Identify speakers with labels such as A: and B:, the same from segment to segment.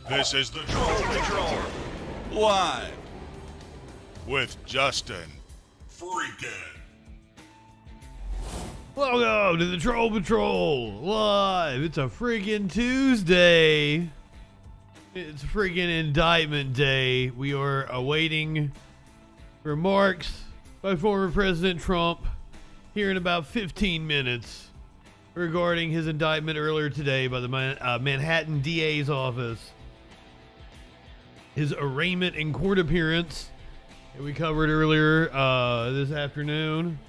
A: This is the Troll Patrol, live with Justin Freakin.
B: Welcome to the Troll Patrol live. It's a freaking Tuesday. It's freaking Indictment Day. We are awaiting remarks by former President Trump here in about 15 minutes regarding his indictment earlier today by the Manhattan DA's office. His arraignment and court appearance that we covered earlier this afternoon.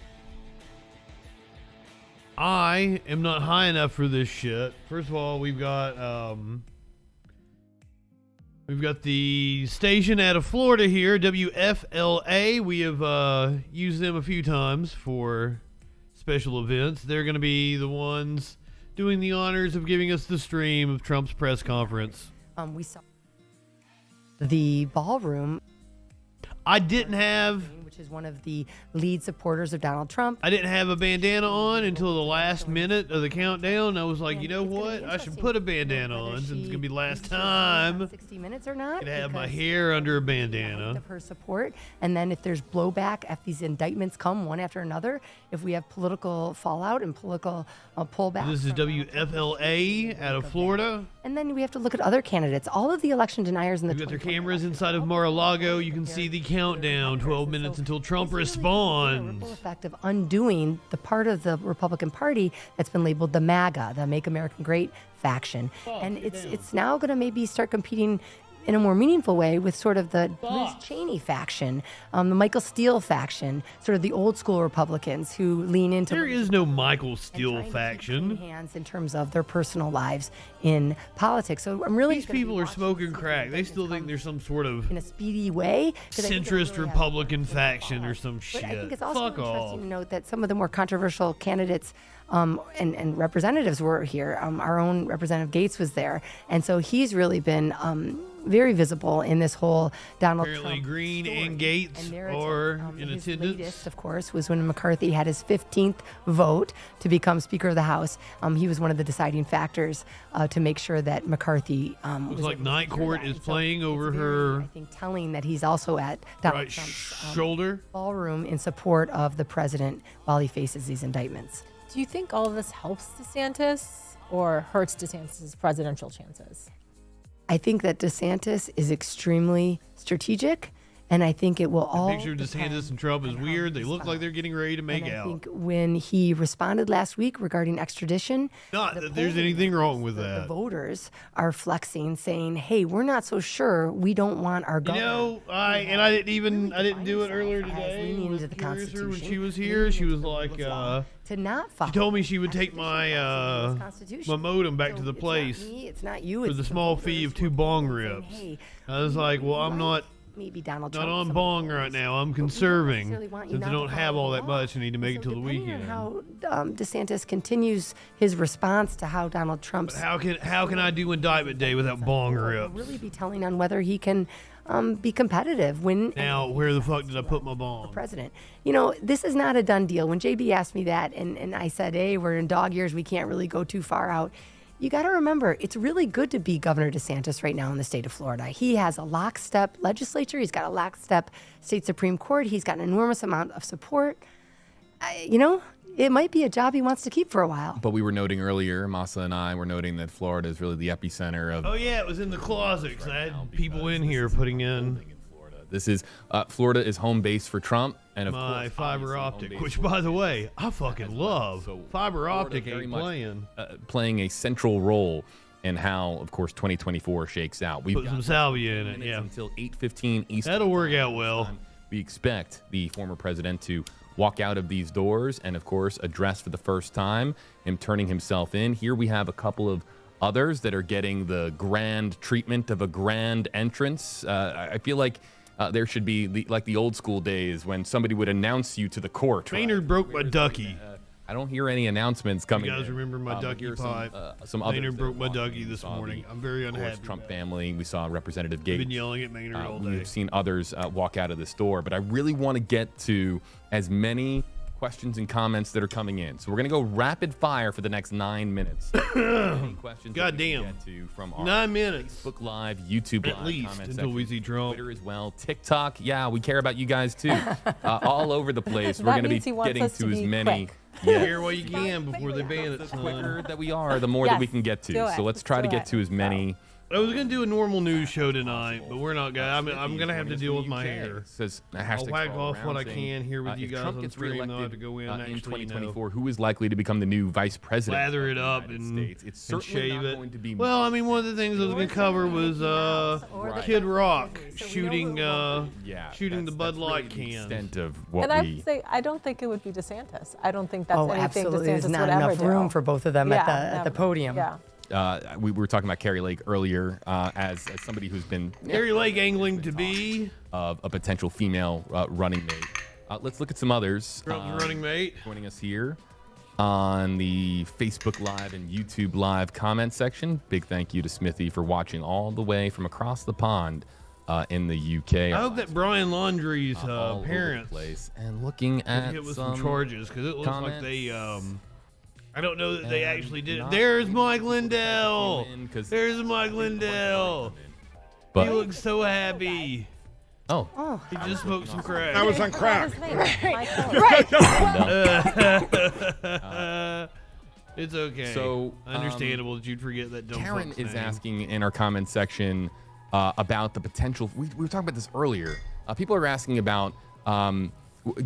B: I am not high enough for this shit. First of all, we've got the station out of Florida here, WFLA. We have used them a few times for special events. They're going to be the ones doing the honors of giving us the stream of Trump's press conference.
C: We saw the ballroom.
B: I didn't have...
C: which is one of the lead supporters of Donald Trump.
B: I didn't have a bandana on until the last minute of the countdown. I was like, you know what? I should put a bandana on since it's going to be last time.
C: 60 minutes or not.
B: I could have my hair under a bandana.
C: Of her support. And then if there's blowback, if these indictments come one after another, if we have political fallout and political pullback.
B: This is WFLA out of Florida.
C: And then we have to look at other candidates. All of the election deniers in the...
B: We've got their cameras inside of Mar-a-Lago. You can see the countdown, 12 minutes until Trump responds.
C: Ripple effect of undoing the part of the Republican Party that's been labeled the MAGA, the Make America Great faction. And it's now going to maybe start competing in a more meaningful way with sort of the Liz Cheney faction, the Michael Steele faction, sort of the old school Republicans who lean into...
B: There is no Michael Steele faction.
C: ...hands in terms of their personal lives in politics. So I'm really...
B: These people are smoking crack. They still think there's some sort of...
C: in a speedy way.
B: Centrist really Republican faction or some shit.
C: But I think it's also
B: Fuck
C: interesting
B: off.
C: to note that some of the more controversial candidates and representatives were here. Our own Representative Gates was there. And so he's really been very visible in this whole Donald
B: Apparently
C: Trump
B: Green
C: story.
B: and Gates are in
C: his
B: attendance.
C: Latest, of course, was when McCarthy had his 15th vote to become Speaker of the House. He was one of the deciding factors to make sure that McCarthy
B: Looks like Night Court is playing over her,
C: I think, telling that he's also at Donald
B: right
C: Trump's
B: shoulder.
C: ballroom in support of the president while he faces these indictments.
D: Do you think all of this helps DeSantis or hurts DeSantis' presidential chances?
C: I think that DeSantis is extremely strategic, and I think it will all...
B: The picture of DeSantis and Trump is weird. They look like they're getting ready to make
C: and I
B: out.
C: think when he responded last week regarding extradition...
B: Not that there's anything wrong with that.
C: The voters are flexing, saying, hey, we're not so sure. We don't want our governor...
B: You know, I didn't do it earlier today.
C: Leaning into the
B: Curious her when
C: Constitution.
B: she was here. She was like,
C: to not follow.
B: she told me she would take my
C: Constitution.
B: my modem back to the
C: It's
B: place
C: not me, it's not you,
B: for
C: it's
B: the small
C: voters
B: fee of
C: who
B: 2 bong
C: saying,
B: rips.
C: hey,
B: I was like, well, I'm not
C: maybe Donald
B: not
C: Trump,
B: on
C: some
B: bong
C: voters,
B: right now. I'm
C: but we don't
B: conserving.
C: necessarily want you
B: Since I
C: not
B: don't
C: to
B: have
C: follow
B: all
C: the
B: that
C: law.
B: much, I need to make it till the
C: Depending
B: weekend.
C: on how DeSantis continues his response to how Donald Trump's...
B: How can I do indictment day without bong
C: will
B: rips?
C: really be telling on whether he can be competitive when...
B: Now, where the fuck did I put my bong?
C: President. You know, this is not a done deal. When JB asked me that and I said, hey, we're in dog years, we can't really go too far out. You got to remember, it's really good to be Governor DeSantis right now in the state of Florida. He has a lockstep legislature. He's got a lockstep state Supreme Court. He's got an enormous amount of support. You know, it might be a job he wants to keep for a while.
E: But we were noting earlier, Masa and I were noting that Florida is really the epicenter of...
B: Oh, yeah, it was in the closet 'cause I had people in here putting in
E: This is Florida is home base for Trump, and of
B: my
E: course,
B: fiber
E: obviously, home
B: optic,
E: base
B: which,
E: for
B: by the way, I fucking love.
E: So
B: Fiber
E: Florida
B: optic
E: very
B: ain't
E: much,
B: playing.
E: playing a central role in how, of course, 2024 shakes out. We've
B: Put
E: got
B: some salvia in it,
E: minutes
B: yeah.
E: until 8:15 Eastern.
B: That'll work out well.
E: We expect the former president to walk out of these doors and, of course, address for the first time him turning himself in. Here we have a couple of others that are getting the grand treatment of a grand entrance. I feel like there should be like the old school days when somebody would announce you to the court.
B: Maynard broke my ducky.
E: I don't hear any announcements coming.
B: You guys
E: in.
B: remember my ducky
E: Here's
B: pipe?
E: Some others
B: Maynard
E: that
B: broke
E: are
B: my
E: walking.
B: ducky
E: We
B: this
E: saw
B: morning.
E: the,
B: I'm very
E: of course,
B: unhappy.
E: Trump family. We saw Representative
B: I've
E: Gates.
B: been yelling at Maynard all day.
E: We've seen others walk out of this door, but I really want to get to as many questions and comments that are coming in. So we're going to go rapid fire for the next 9 minutes. Any questions that we can
B: Goddamn.
E: get to from our
B: 9 minutes.
E: Facebook Live, YouTube Live,
B: At least
E: comment
B: until we
E: section,
B: see Trump.
E: Twitter as well, TikTok. Yeah, we care about you guys too. All over the place. We're
D: That
E: going to be
D: means he wants
E: getting
D: us
E: to
D: to
E: as
D: be
E: many.
D: quick.
E: Yeah.
B: Here while you can before they ban it,
E: The
B: son.
E: quicker that we are, the more that we
D: Yes,
E: can get to.
D: do it.
E: So let's try to
D: Do
E: get
D: it.
E: to as many.
B: I was gonna do a normal news show tonight, but we're not gonna. I'm gonna have to deal with my hair.
E: Says,
B: I'll whack off what I can here with you
E: if
B: guys
E: Trump
B: on
E: gets
B: stream. Though I have
E: reelected,
B: to go in actually,
E: 2024. Who is likely to become the new vice president?
B: lather
E: of
B: it
E: the
B: up
E: United
B: and,
E: States? It's
B: and
E: certainly
B: shave
E: not
B: it.
E: going to be.
B: Well, I mean, one of the things I was gonna cover was Kid Rock shooting shooting the Bud Light
E: the
B: cans.
E: extent of what
D: And I have
E: we.
D: to say, I don't think it would be DeSantis. I don't think that's
C: Oh,
D: anything
C: absolutely.
D: DeSantis
C: There's not
D: would ever
C: enough
D: do.
C: room for both of them at
D: Yeah,
C: the podium.
D: Yeah.
E: We were talking about Carrie Lake earlier as somebody who's been
B: Gary Lake angling to be
E: of a potential female running mate. Let's look at some others.
B: Trump's running mate.
E: Joining us here on the Facebook Live and YouTube Live comment section. Big thank you to Smithy for watching all the way from across the pond in the UK.
B: I hope that Brian Laundrie's
E: all over the
B: parents
E: place. And looking at
B: hit with some charges because it looks like they
E: comments.
B: I don't know that they
E: And
B: actually did it.
E: not
B: There's Mike
E: in,
B: Lindell.
E: 'cause
B: There's Mike Lindell.
E: But
B: He looks so happy.
E: oh,
B: He just smoked some crack.
F: I was on crack.
B: It's okay.
E: So,
B: understandable that you'd forget that dumb
E: Karen
B: fuck's
E: is
B: name.
E: asking in our comment section about the potential. We were talking about this earlier. People are asking about,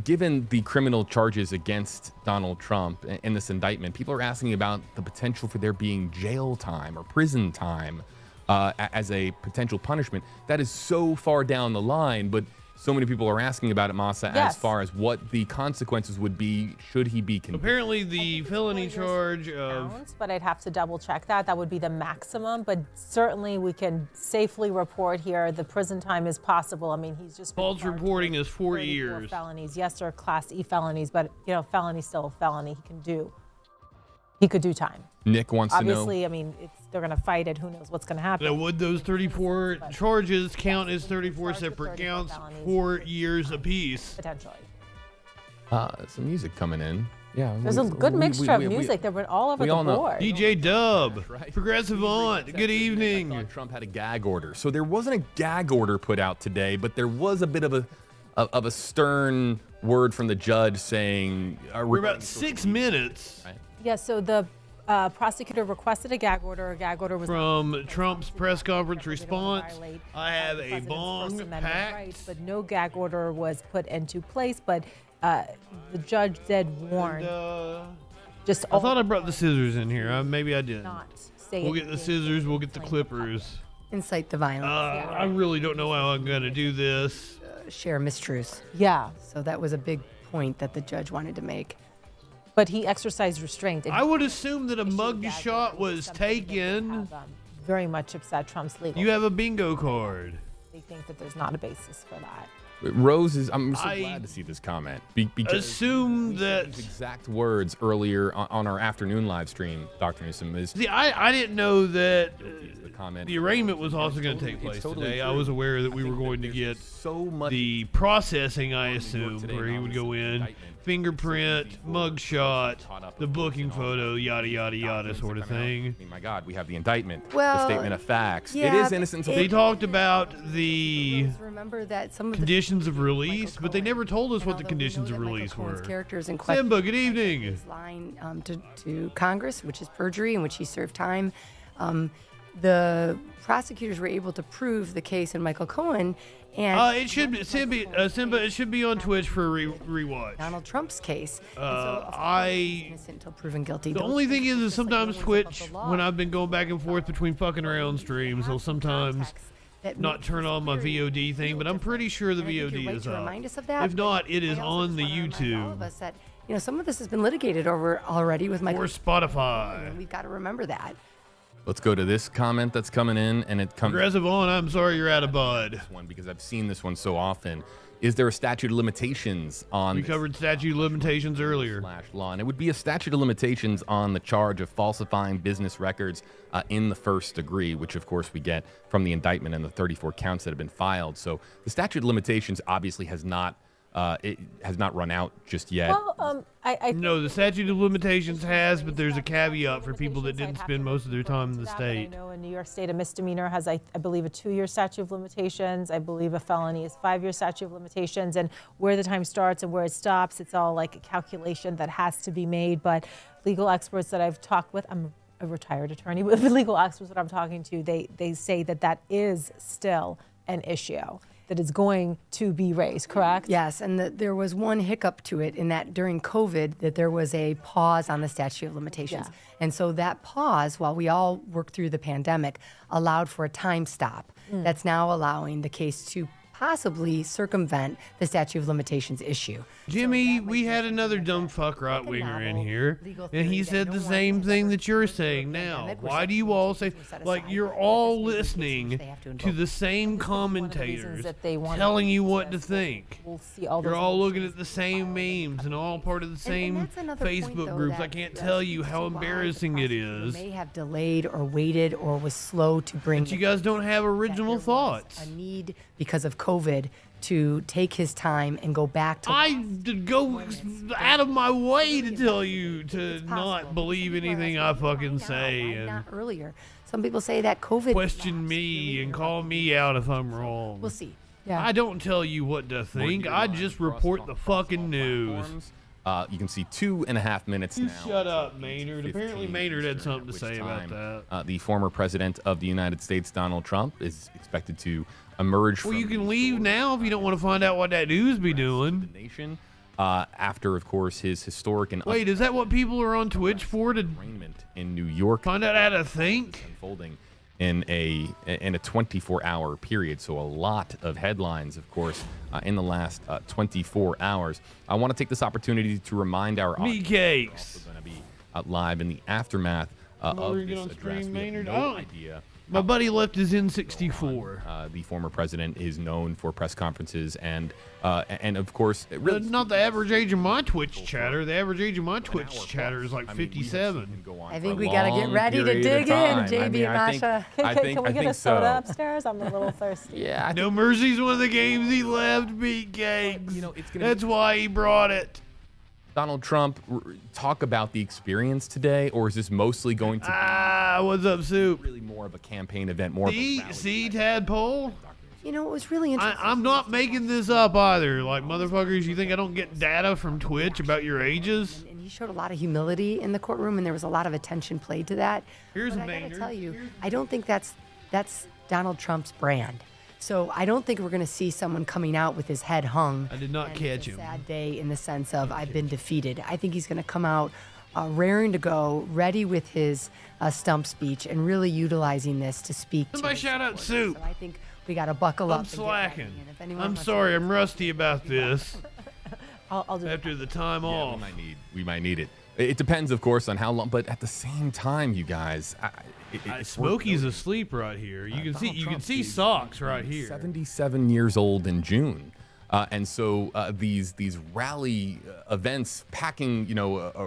E: given the criminal charges against Donald Trump in this indictment, people are asking about the potential for there being jail time or prison time as a potential punishment. That is so far down the line, but so many people are asking about it, Masa, as
D: Yes.
E: far as what the consequences would be should he be convicted.
B: Apparently, the felony charge of
D: Pounds, but I'd have to double check that. That would be the maximum, but certainly we can safely report here the prison time is possible. I mean, he's just been
B: false
D: charged
B: reporting
D: with
B: is 4
D: 34
B: years.
D: felonies. Yes, they're Class E felonies, but felony's still a felony. He could do time.
E: Nick wants to know.
D: Obviously, I mean, they're going to fight it. Who knows what's going to happen?
B: Now, would those 34 charges count as 34
D: Charged with
B: separate
D: 34
B: counts,
D: felonies.
B: 4 years apiece?
D: Potentially.
E: Some music coming in. Yeah,
D: There's a good mixture of music. They're all over
E: we
D: the
E: all know.
D: board.
B: DJ Dub,
E: right.
B: Progressive Aunt, good
E: I
B: evening.
E: thought Trump had a gag order, so there wasn't a gag order put out today, but there was a bit of a stern word from the judge saying
B: We're about 6 minutes
E: Right.
D: Yeah, so the prosecutor requested a gag order. A gag order was
B: from Trump's press conference
D: We don't wanna
B: response.
D: violate,
B: I have
D: the
B: a
D: president's
B: bong
D: First Amendment
B: packed.
D: rights, but no gag order was put into place. But the judge did warn. Just
B: I thought I brought the scissors in here. Maybe I didn't.
D: not say
B: We'll
D: it
B: get the
D: being
B: scissors. We'll get the
D: plain
B: clippers.
C: Incite the violence.
B: I really don't know how I'm gonna do this.
C: Share mistruths.
D: Yeah,
C: So that was a big point that the judge wanted to make.
D: but he exercised restraint. and
B: I would assume that a
D: issued
B: mug
D: gag
B: shot
D: order,
B: was
D: something that would
B: taken.
D: have, very much upset Trump's legal.
B: You have a bingo card.
D: They think that there's not a basis for that.
E: Rose is. I'm so
B: I
E: glad to see this comment because
B: Assume
E: he said
B: that.
E: these exact words earlier on our afternoon live stream, Dr. Newsom, is
B: See, I didn't know that
E: the comment.
B: the arraignment was also going to take
E: It's
B: place
E: totally
B: today. I
E: true.
B: was aware that
E: I
B: we
E: think
B: were
E: that
B: going to
E: there's
B: get
E: so much
B: the processing, I
E: New York
B: assumed,
E: today
B: where he
E: and
B: would go
E: obviously
B: in,
E: indictment.
B: fingerprint, mugshot, the booking photo, yada, yada, yada
E: documents
B: sort
E: that
B: of
E: come out.
B: thing.
E: I mean, my God, we have the indictment, the
C: Well,
E: statement of facts. It
C: yeah,
E: is innocent until
B: They
C: it-
B: talked about the
C: Remember that some of the
B: conditions of release,
C: Michael
B: but they
C: Cohen.
B: never told us
C: And
B: what the
C: although we
B: conditions
C: know
B: of
C: that Michael
B: release
C: Cohen's
B: were.
C: characters in question.
B: Simba, good evening.
C: His line to Congress, which is perjury, in which he served time. The prosecutors were able to prove the case in Michael Cohen and
B: It should be Simba. It should be on Twitch for a rewatch.
C: Donald Trump's case. And so, of course,
B: I-
C: he's innocent until proven guilty.
B: The
C: Those
B: only thing
C: things
B: is
C: just like
B: sometimes
C: no one's above
B: Twitch,
C: the law.
B: when I've been going back and forth between fucking around streams, they'll sometimes
C: Contacts that
B: not
C: make
B: turn
C: this
B: on my
C: period
B: VOD thing, but I'm pretty sure the
C: And I think you're
B: VOD
C: right
B: is
C: to
B: up.
C: remind us of that,
B: If not, it
C: but
B: is
C: I also
B: on the
C: just wanna remind all of
B: YouTube
C: us that, some of this has been litigated over already with Michael
B: or Spotify.
C: and we've got to remember that.
E: Let's go to this comment that's coming in, and it comes
B: Progressive on, I'm sorry you're out of bud.
E: one because I've seen this one so often. Is there a statute of limitations on
B: We
E: this
B: covered statute of limitations earlier.
E: slash law? And it would be a statute of limitations on the charge of falsifying business records in the first degree, which of course we get from the indictment and the 34 counts that have been filed. So the statute of limitations obviously has not it has not run out just yet.
D: Well, I
B: No, the statute of limitations has, but there's a caveat for people that
D: Limitations, I'd
B: didn't
D: have
B: spend
D: to
B: most of their
D: refer
B: time in
D: to
B: the
D: that, but
B: state.
D: I know in New York State, a misdemeanor has, I believe, a 2-year statute of limitations. I believe a felony is 5-year statute of limitations. And where the time starts and where it stops, it's all like a calculation that has to be made. But legal experts that I've talked with, I'm a retired attorney, but the legal experts that I'm talking to, they say that that is still an issue that is going to be raised, correct?
C: Yes, and there was one hiccup to it in that during COVID that there was a pause on the statute of limitations.
D: Yeah.
C: And so that pause, while we all worked through the pandemic, allowed for a time stop that's now allowing the case to possibly circumvent the statute of limitations issue.
B: Jimmy, we had another dumb fuck right winger in here, and he said the same thing that you're saying now. Why do you all say, like, you're all listening to the same commentators telling you what to think?
D: We'll see all
B: You're
D: those
B: all looking
D: motions.
B: at the same memes and all part of the same
C: that's another point,
B: Facebook
C: though,
B: groups. I
C: that
B: can't tell you how
C: speaks to why
B: embarrassing
C: the
B: it
C: prosecutor
B: is
C: may have delayed or waited or was slow to bring.
B: that you guys don't have original thoughts.
C: A need because of COVID to take his time and go back to.
B: I did go out of my way to tell you to not believe anything I fucking say
C: Why
B: and
C: not earlier? Some people say that COVID
B: question me and call me out if I'm wrong.
C: We'll see.
D: Yeah.
B: I don't tell you what to think. I just report the fucking news.
E: You can see 2.5 minutes
B: You
E: now.
B: shut up, Maynard.
E: 15
B: Apparently Maynard had
E: Eastern,
B: something to
E: at
B: say
E: which
B: about
E: time,
B: that.
E: The former president of the United States, Donald Trump, is expected to emerge
B: Well,
E: from
B: you can
E: the
B: leave
E: doors
B: now if you don't want to find out what that news be
E: of
B: doing.
E: the nation after, of course, his historic and
B: Wait, is that what people are on Twitch for, to
E: arraignment in New York
B: find out how to think?
E: unfolding in a 24-hour period. So a lot of headlines, of course, in the last 24 hours. I want to take this opportunity to remind our
B: Me
E: audience
B: cakes.
E: we're going to be live in the aftermath of
B: we're
E: this
B: getting on
E: address.
B: stream,
E: We have
B: Maynard?
E: no
B: Oh.
E: idea.
B: My buddy left his N64.
E: The former president is known for press conferences and of course, really
B: Not the average age of my Twitch chatter. The average age of my Twitch chatter is like 57.
C: I think we gotta get ready to dig in, JB and Masha.
D: Can we get a soda upstairs? I'm a little thirsty.
E: Yeah, I
B: No Mercy's one of the games he left, Meat Cakes.
E: You know, it's gonna
B: That's why he brought it.
E: Donald Trump talk about the experience today, or is this mostly going to be
B: What's up, Soup?
E: really more of a campaign event, more of a rally?
B: See, Tadpole?
C: You know, it was really interesting.
B: I'm not making this up either. Like, motherfuckers, you think I don't get data from Twitch about your ages?
C: And he showed a lot of humility in the courtroom, and there was a lot of attention played to that.
B: Here's
C: but
B: a
C: I gotta
B: Maynard.
C: tell you, I don't think that's Donald Trump's brand. So I don't think we're going to see someone coming out with his head hung.
B: I did not
C: and
B: catch
C: it's a
B: him.
C: sad day in the sense of I've been defeated. I think he's going to come out raring to go, ready with his stump speech, and really utilizing this to speak.
B: Somebody
C: to
B: shout out
C: supporters.
B: Soup.
C: So I think we got to buckle up.
B: I'm
C: and get ready.
B: slacking.
C: And if anyone
B: I'm
C: wants to-
B: sorry, I'm rusty about this
D: I'll do it.
B: after the time
E: Yeah,
B: off.
E: we might need it. It depends, of course, on how long. But at the same time, you guys, it's worth
B: Smokey's
E: noting.
B: asleep right here. You can see
E: Donald
B: you can
E: Trump
B: see
E: is
B: socks right here.
E: 77 years old in June. And so these rally events packing,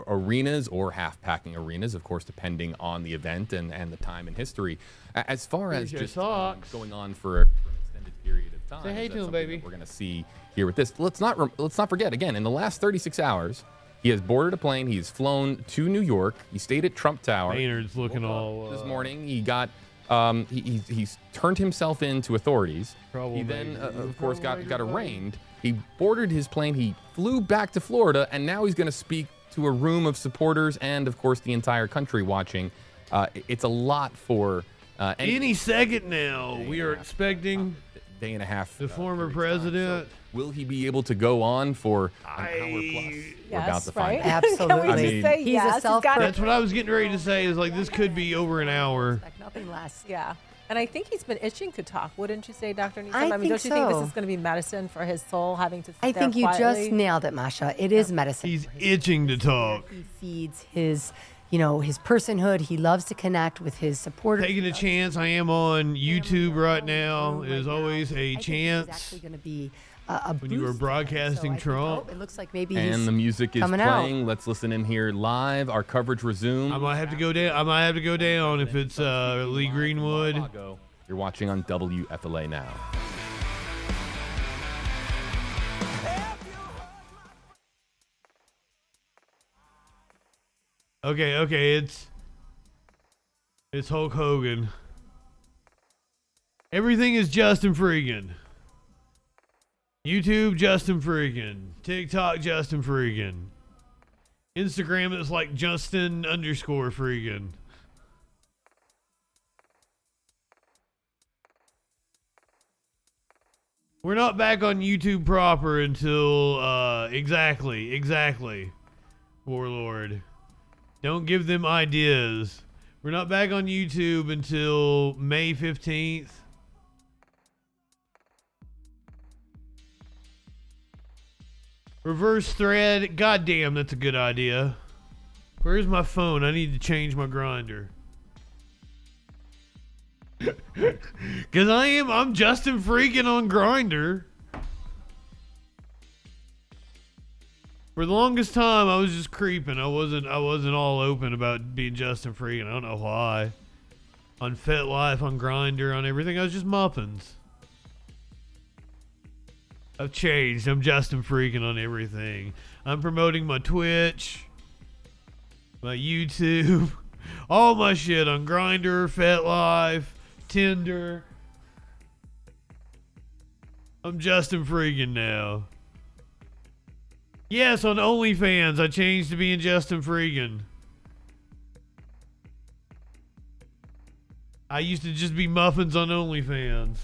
E: arenas or half packing arenas, of course, depending on the event and the time in history. As far
B: Here's
E: as
B: your
E: just
B: socks.
E: going on for an extended period of time.
B: Say hey
E: that's
B: to him,
E: something
B: baby.
E: that we're going to see here with this. Let's not forget, again, in the last 36 hours, he has boarded a plane. He's flown to New York. He stayed at Trump Tower.
B: Maynard's looking
E: Woke up
B: all
E: this morning. He got he's turned himself in to authorities. He then of course got arraigned. He boarded his plane. He flew back to Florida, and now he's going to speak to a room of supporters and of course the entire country watching. It's a lot for
B: any second now. We are expecting
E: day and a half.
B: the former
E: period of time.
B: president.
E: So will he be able to go on for an hour plus? We're about
D: Yes,
E: to find
D: right?
E: out.
C: Absolutely.
D: Can we
E: I
D: just
E: mean-
D: say
C: He's a
D: yes? He's got
C: self-pro-
D: it.
B: That's what I was getting ready to say. Is like this could be over an hour.
C: Like nothing less.
D: Yeah. And I think he's been itching to talk, wouldn't you say, Dr. Neeson?
C: I
D: mean,
C: think
D: don't you think this
C: so.
D: is going to be medicine for his soul, having to sit
C: I
D: there
C: think you
D: quietly?
C: just nailed it, Masha. It is medicine.
B: He's itching to talk.
C: He feeds his, his personhood. He loves to connect with his supporters.
B: Taking a chance. I am on YouTube right now. It is always a
C: I think
B: chance.
C: It's actually going to be a
B: When you were
C: boost.
B: broadcasting
C: So I think,
B: Trump.
C: it looks like maybe
E: And
C: he's
E: the music is
C: coming out.
E: playing. Let's listen in here live. Our coverage resumes.
B: I might have to go down. I might have to go down if it's Lee Greenwood.
E: You're watching on WFLA now.
B: Okay, it's Hulk Hogan. Everything is JustinFREAKIN. YouTube, JustinFREAKIN. TikTok, JustinFREAKIN. Instagram is like Justin_freakin. We're not back on YouTube proper until, exactly. Warlord. Don't give them ideas. We're not back on YouTube until May 15th. Reverse thread. Goddamn, that's a good idea. Where's my phone? I need to change my grinder. Cause I'm JustinFREAKIN on Grinder. For the longest time, I was just creeping. I wasn't all open about being JustinFREAKIN. I don't know why. On FetLife, on Grinder, on everything, I was just muffins. I've changed. I'm JustinFREAKIN on everything. I'm promoting my Twitch, my YouTube, all my shit on Grinder, FetLife, Tinder. I'm JustinFREAKIN now. Yes, on OnlyFans, I changed to being JustinFREAKIN. I used to just be muffins on OnlyFans.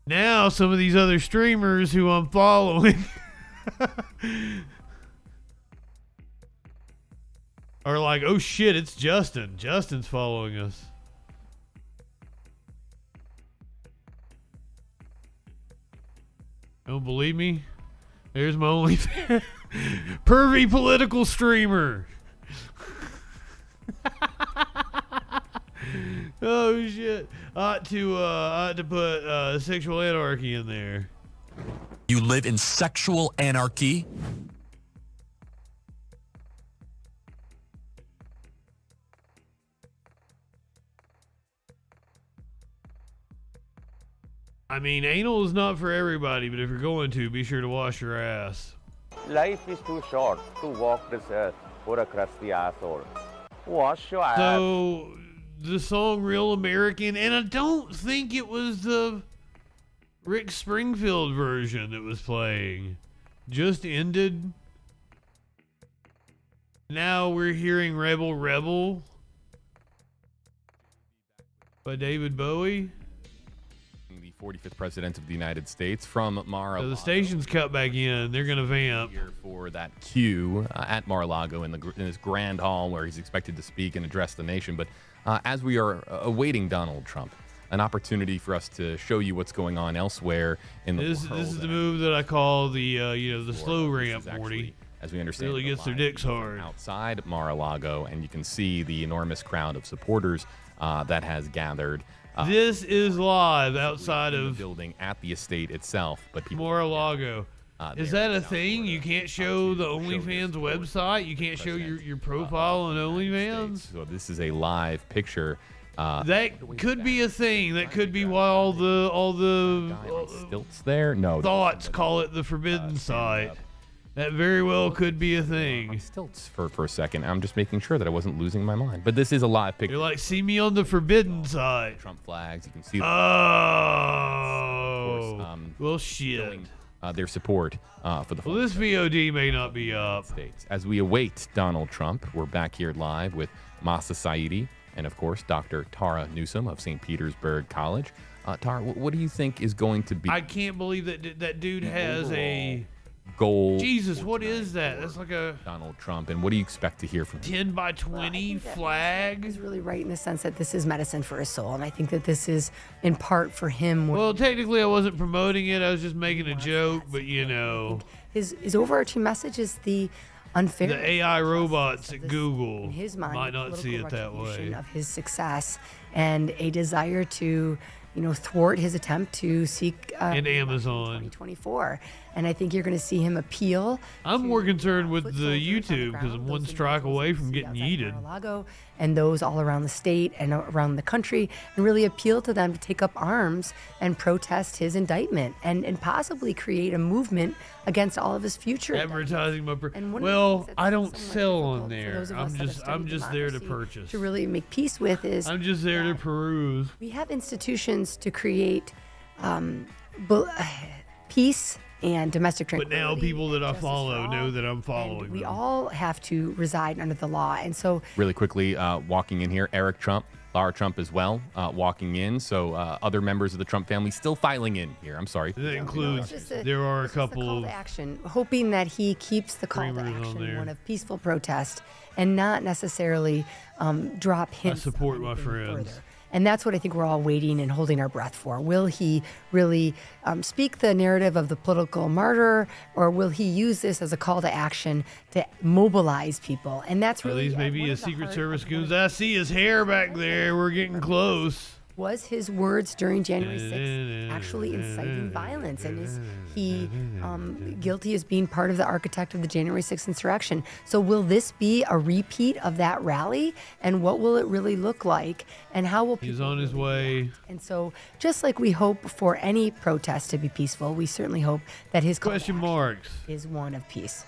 B: Now, some of these other streamers who I'm following are like, oh shit, it's Justin. Justin's following us. Don't believe me? There's my OnlyFans. Pervy political streamer. Oh shit. I ought to put sexual anarchy in there.
F: You live in sexual anarchy?
B: I mean, anal is not for everybody, but if you're going to, be sure to wash your ass.
G: Life is too short to walk this earth for a crusty asshole. Wash your ass.
B: So, the song Real American, and I don't think it was the Rick Springfield version that was playing, just ended. Now we're hearing Rebel Rebel by David Bowie.
E: The 45th president of the United States from Mar-a-Lago.
B: So the station's cut back in. They're going to vamp.
E: Here for that cue at Mar-a-Lago in this grand hall where he's expected to speak and address the nation. But as we are awaiting Donald Trump, an opportunity for us to show you what's going on elsewhere in the world.
B: This is the move that I call the the slow ramp, Morty.
E: As we understand,
B: really gets their dicks hard
E: outside Mar-a-Lago, and you can see the enormous crowd of supporters that has gathered.
B: This is live outside of
E: the building at the estate itself, but people
B: Mar-a-Lago. Is that a thing? You can't show the OnlyFans website? You can't show your profile on OnlyFans?
E: So this is a live picture.
B: That could be a thing. That could be why all the
E: stilts there. No,
B: thoughts call it the forbidden site. That very well could be a thing.
E: Stilts for a second. I'm just making sure that I wasn't losing my mind. But this is a live picture.
B: You're like, see me on the forbidden side.
E: Trump flags. You can see.
B: Well, shit.
E: Their support for the.
B: Well, this VOD may not be up.
E: States. As we await Donald Trump, we're back here live with Masa Saidi and, of course, Dr. Tara Newsom of St. Petersburg College. Tara, what do you think is going to be?
B: I can't believe that dude has a
E: goal.
B: Jesus, what is that? That's like a
E: Donald Trump. And what do you expect to hear from
B: 10 by 20 flag?
C: He's really right in the sense that this is medicine for his soul, and I think that this is in part for him.
B: Well, technically, I wasn't promoting it. I was just making a joke, but you know,
C: his overarching message is the unfair.
B: The AI robots at Google
C: in his mind,
B: might not see it that way.
C: Of his success and a desire to, thwart his attempt to seek
B: and Amazon
C: 2024. And I think you're going to see him appeal.
B: I'm
C: to,
B: more concerned with
C: foot
B: the
C: soldiers on
B: YouTube because
C: ground,
B: I'm one
C: those
B: strike away from
C: individuals
B: getting
C: you see outside
B: yeeted.
C: Mar-a-Lago, and those all around the state and around the country, and really appeal to them to take up arms and protest his indictment and possibly create a movement against all of his future
B: Advertising my
C: And one of the
B: well,
C: things that's
B: I don't
C: somewhat
B: sell on
C: difficult for
B: there.
C: those of us that have
B: I'm
C: studied
B: just there to
C: democracy
B: purchase.
C: to really make peace with is
B: I'm just there to peruse.
C: we have institutions to create peace and domestic
B: But
C: tranquility.
B: now people that I
C: justice for
B: follow
C: all,
B: know that I'm
C: and
B: following
C: we
B: them.
C: all have to reside under the law, and so
E: Really quickly, walking in here, Eric Trump, Lara Trump as well, walking in. So other members of the Trump family still filing in here. I'm sorry.
B: That includes,
C: it's just
B: there are a
C: it's just the
B: couple
C: call
B: of
C: to action, hoping that he keeps the call to
B: Dreamers on
C: action
B: there.
C: one of peaceful protest and not necessarily drop hints.
B: support
C: of
B: my
C: anything
B: friends.
C: further. And that's what I think we're all waiting and holding our breath for. Will he really speak the narrative of the political martyr, or will he use this as a call to action to mobilize people? And that's
B: At
C: really
B: least maybe
C: one
B: a
C: of the
B: Secret
C: heart
B: Service
C: of one
B: goons.
C: of
B: I see his hair back there. We're getting close.
C: Was his words during January 6th actually inciting violence? And is he guilty as being part of the architect of the January 6th insurrection? So will this be a repeat of that rally? And what will it really look like? And how will people
B: He's on his
C: really
B: way.
C: react? And so just like we hope for any protest to be peaceful, we certainly hope that his call to
B: Question
C: action
B: marks.
C: is one of peace.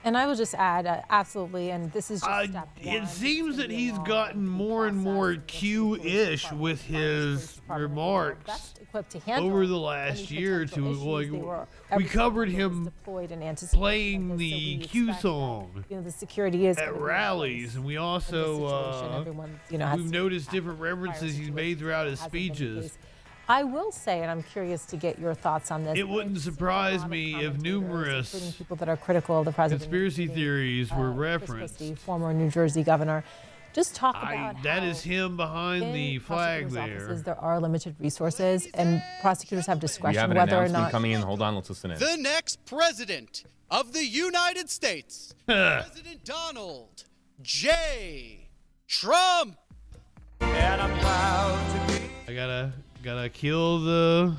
D: And I will just add, absolutely, and this is just step one.
B: It seems
D: It's
B: that
D: gonna be a
B: he's
D: long,
B: gotten
D: lengthy
B: more and more
D: process. The police
B: Q-ish
D: department,
B: with
D: the police
B: his
D: department, they were
B: remarks
D: best equipped to handle
B: over the
D: any
B: last year or
D: potential
B: two.
D: issues.
B: Like,
D: They were-
B: we
D: every
B: covered
D: single one was
B: him
D: deployed in anticipation
B: playing
D: of this, so
B: the
D: we
B: Q
D: expect that,
B: song
D: the security is
B: at
D: gonna be in
B: rallies,
D: place
B: and we
D: in this
B: also
D: situation. Everyone, has
B: we've
D: to
B: noticed
D: have
B: different
D: prior
B: references he's
D: situation
B: made throughout his
D: hasn't been the
B: speeches.
D: case. I will say, and I'm curious to get your thoughts on this.
B: It wouldn't
D: I've seen a
B: surprise
D: lot of
B: me if
D: commentators,
B: numerous
D: including people that are critical of the president,
B: conspiracy
D: including,
B: theories were
D: Chris
B: referenced.
D: Christie, former New Jersey governor, just talk about
B: That
D: how
B: is him behind
D: in
B: the flag
D: prosecutors'
B: there.
D: offices, there are limited resources, and prosecutors have
E: We
D: discretion
E: have an
D: whether or
E: announcement
D: not.
E: coming in. Hold on, let's listen in.
H: The next president of the United States, President Donald J. Trump. And I'm proud to be.
B: I gotta kill the.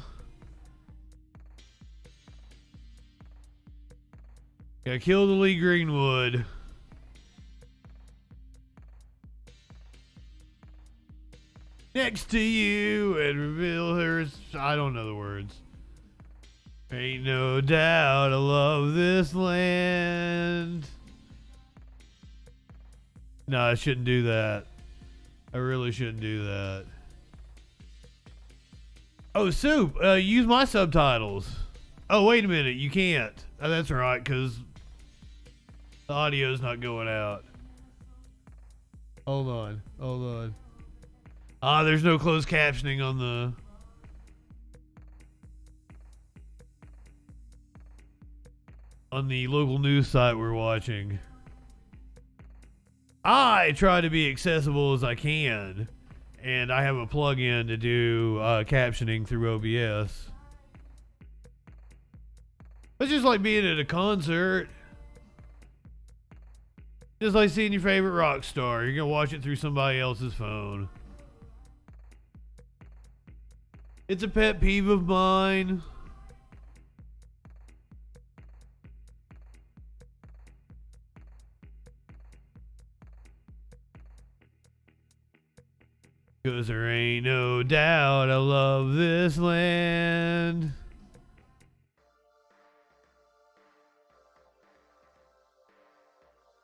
B: Gotta kill the Lee Greenwood. Next to you and reveal her. I don't know the words. Ain't no doubt I love this land. No, I shouldn't do that. I really shouldn't do that. Oh, Soup, use my subtitles. Oh, wait a minute. You can't. Oh, that's right, because the audio's not going out. Hold on. Ah, there's no closed captioning on the local news site we're watching. I try to be accessible as I can, and I have a plug-in to do captioning through OBS. It's just like being at a concert. Just like seeing your favorite rock star. You're going to watch it through somebody else's phone. It's a pet peeve of mine. Cause there ain't no doubt I love this land.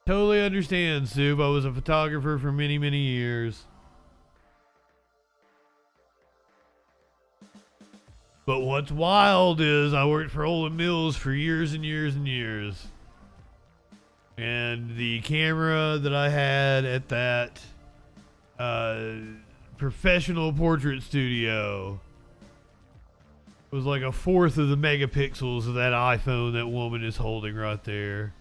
B: Totally understand, Soup. I was a photographer for many, many years. But what's wild is I worked for Olin Mills for years and years and years. And the camera that I had at that professional portrait studio was like a fourth of the megapixels of that iPhone that woman is holding right there.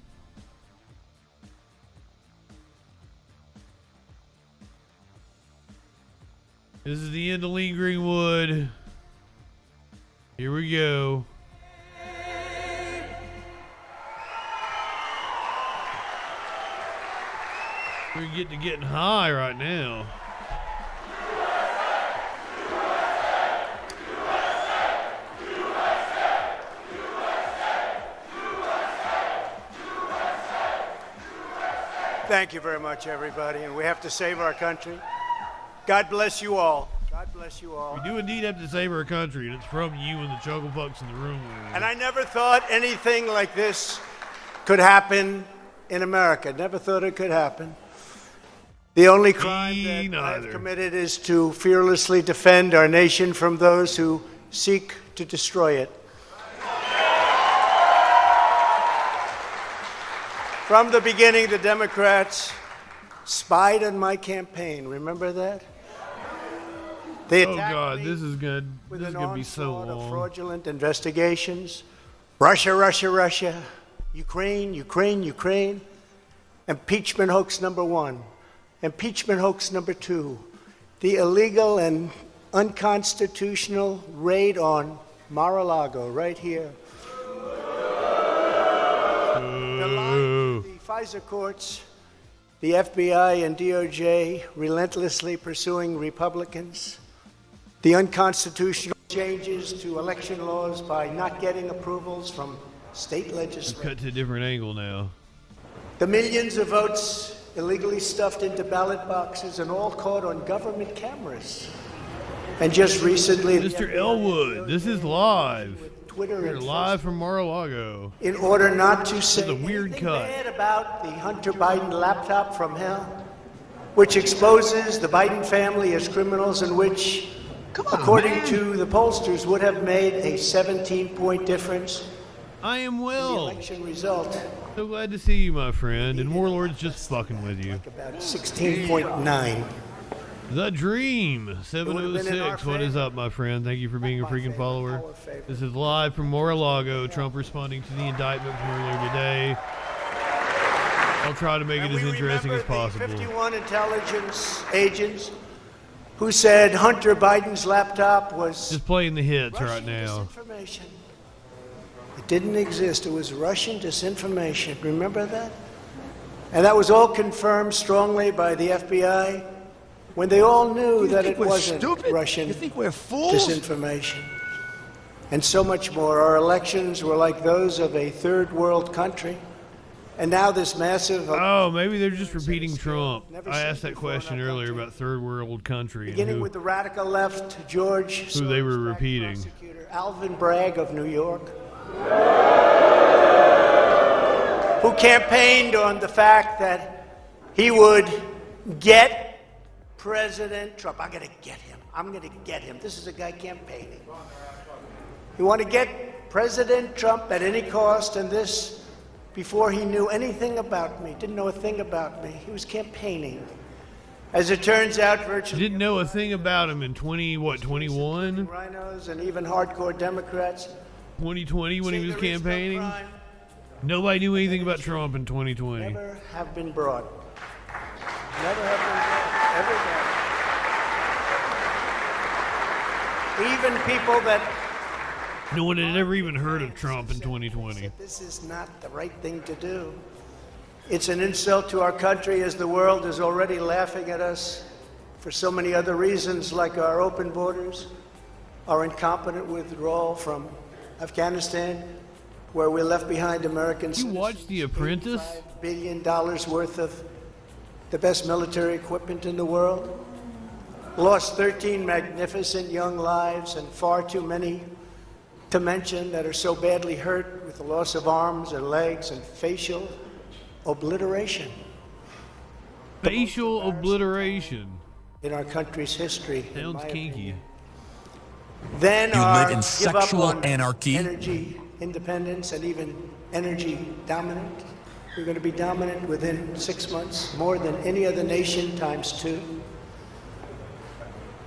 B: This is the end of Lee Greenwood. Here we go. We're getting high right now.
I: Thank you very much, everybody. And we have to save our country. God bless you all. God bless you all.
B: We do indeed have to save our country, and it's from you and the chuckle fucks in the room.
I: And I never thought anything like this could happen in America. Never thought it could happen. The only crime that I've committed is to fearlessly defend our nation from those who seek to destroy it. From the beginning, the Democrats spied on my campaign. Remember that? They
B: Oh
I: attacked
B: God,
I: me
B: this is good.
I: with
B: This is
I: an
B: gonna be so
I: onslaught of
B: long.
I: fraudulent investigations. Russia, Russia, Russia. Ukraine, Ukraine, Ukraine. Impeachment hoax number 1. Impeachment hoax number 2. The illegal and unconstitutional raid on Mar-a-Lago, right here. The FISA courts, the FBI and DOJ relentlessly pursuing Republicans. The unconstitutional changes to election laws by not getting approvals from state legislatures.
B: Cut to a different angle now.
I: The millions of votes illegally stuffed into ballot boxes and all caught on government cameras. And just recently, the
B: Mr.
I: FBI
B: Elwood, this is live.
I: Twitter
B: We're
I: and
B: live from Mar-a-Lago.
I: in order not to say
B: This is a weird
I: anything
B: cut.
I: bad about the Hunter Biden laptop from hell, which exposes the Biden family as criminals and which, according to the pollsters, would have made a 17-point difference
B: I am
I: in the
B: well.
I: election result.
B: So glad to see you, my friend. And Warlord's just fucking with you.
I: About 16.9.
B: The Dream
I: been in our
B: 706. What is up, my friend? Thank you for being a freaking follower.
I: Our favorite.
B: This is live from Mar-a-Lago. Trump responding to the indictment from earlier today. I'll try to make it
I: And
B: as
I: we
B: interesting as
I: remember the
B: possible.
I: 51 intelligence agents who said Hunter Biden's laptop was
B: Just playing the hits right
I: Russian
B: now.
I: disinformation. It didn't exist. It was Russian disinformation. Remember that? And that was all confirmed strongly by the FBI when they all knew that it wasn't Russian disinformation. And so much more. Our elections were like those of a third world country. And now this massive...
B: Oh, maybe they're just repeating Trump. I asked that question earlier about third world country and
I: Beginning with the radical left, George
B: who they were
I: Soros-backed
B: repeating.
I: prosecutor Alvin Bragg of New York, who campaigned on the fact that he would get President Trump. I'm going to get him. I'm going to get him. This is a guy campaigning. He wanted to get President Trump at any cost, and this before he knew anything about me, didn't know a thing about me. He was campaigning. As it turns out, virtually
B: Didn't know a thing about him in 21?
I: rhinos and even hardcore Democrats
B: 2020 when he
I: say
B: was
I: there is no
B: campaigning?
I: crime
B: Nobody knew anything about Trump in 2020.
I: never have been brought. Never have been brought. Ever again. Even people that
B: No one had ever even heard of Trump in 2020.
I: said this is not the right thing to do. It's an insult to our country as the world is already laughing at us for so many other reasons, like our open borders, our incompetent withdrawal from Afghanistan, where we left behind Americans.
B: You watched The Apprentice?
I: $85 billion worth of the best military equipment in the world. Lost 13 magnificent young lives and far too many to mention that are so badly hurt with the loss of arms and legs and facial obliteration.
B: Facial obliteration.
I: In our country's history. in
B: Sounds
I: my
B: kinky.
I: opinion. Then
F: You
I: our
F: live in
I: give up
F: sexual
I: on
F: anarchy.
I: energy independence and even energy dominant. We're going to be dominant within 6 months, more than any other nation ×2.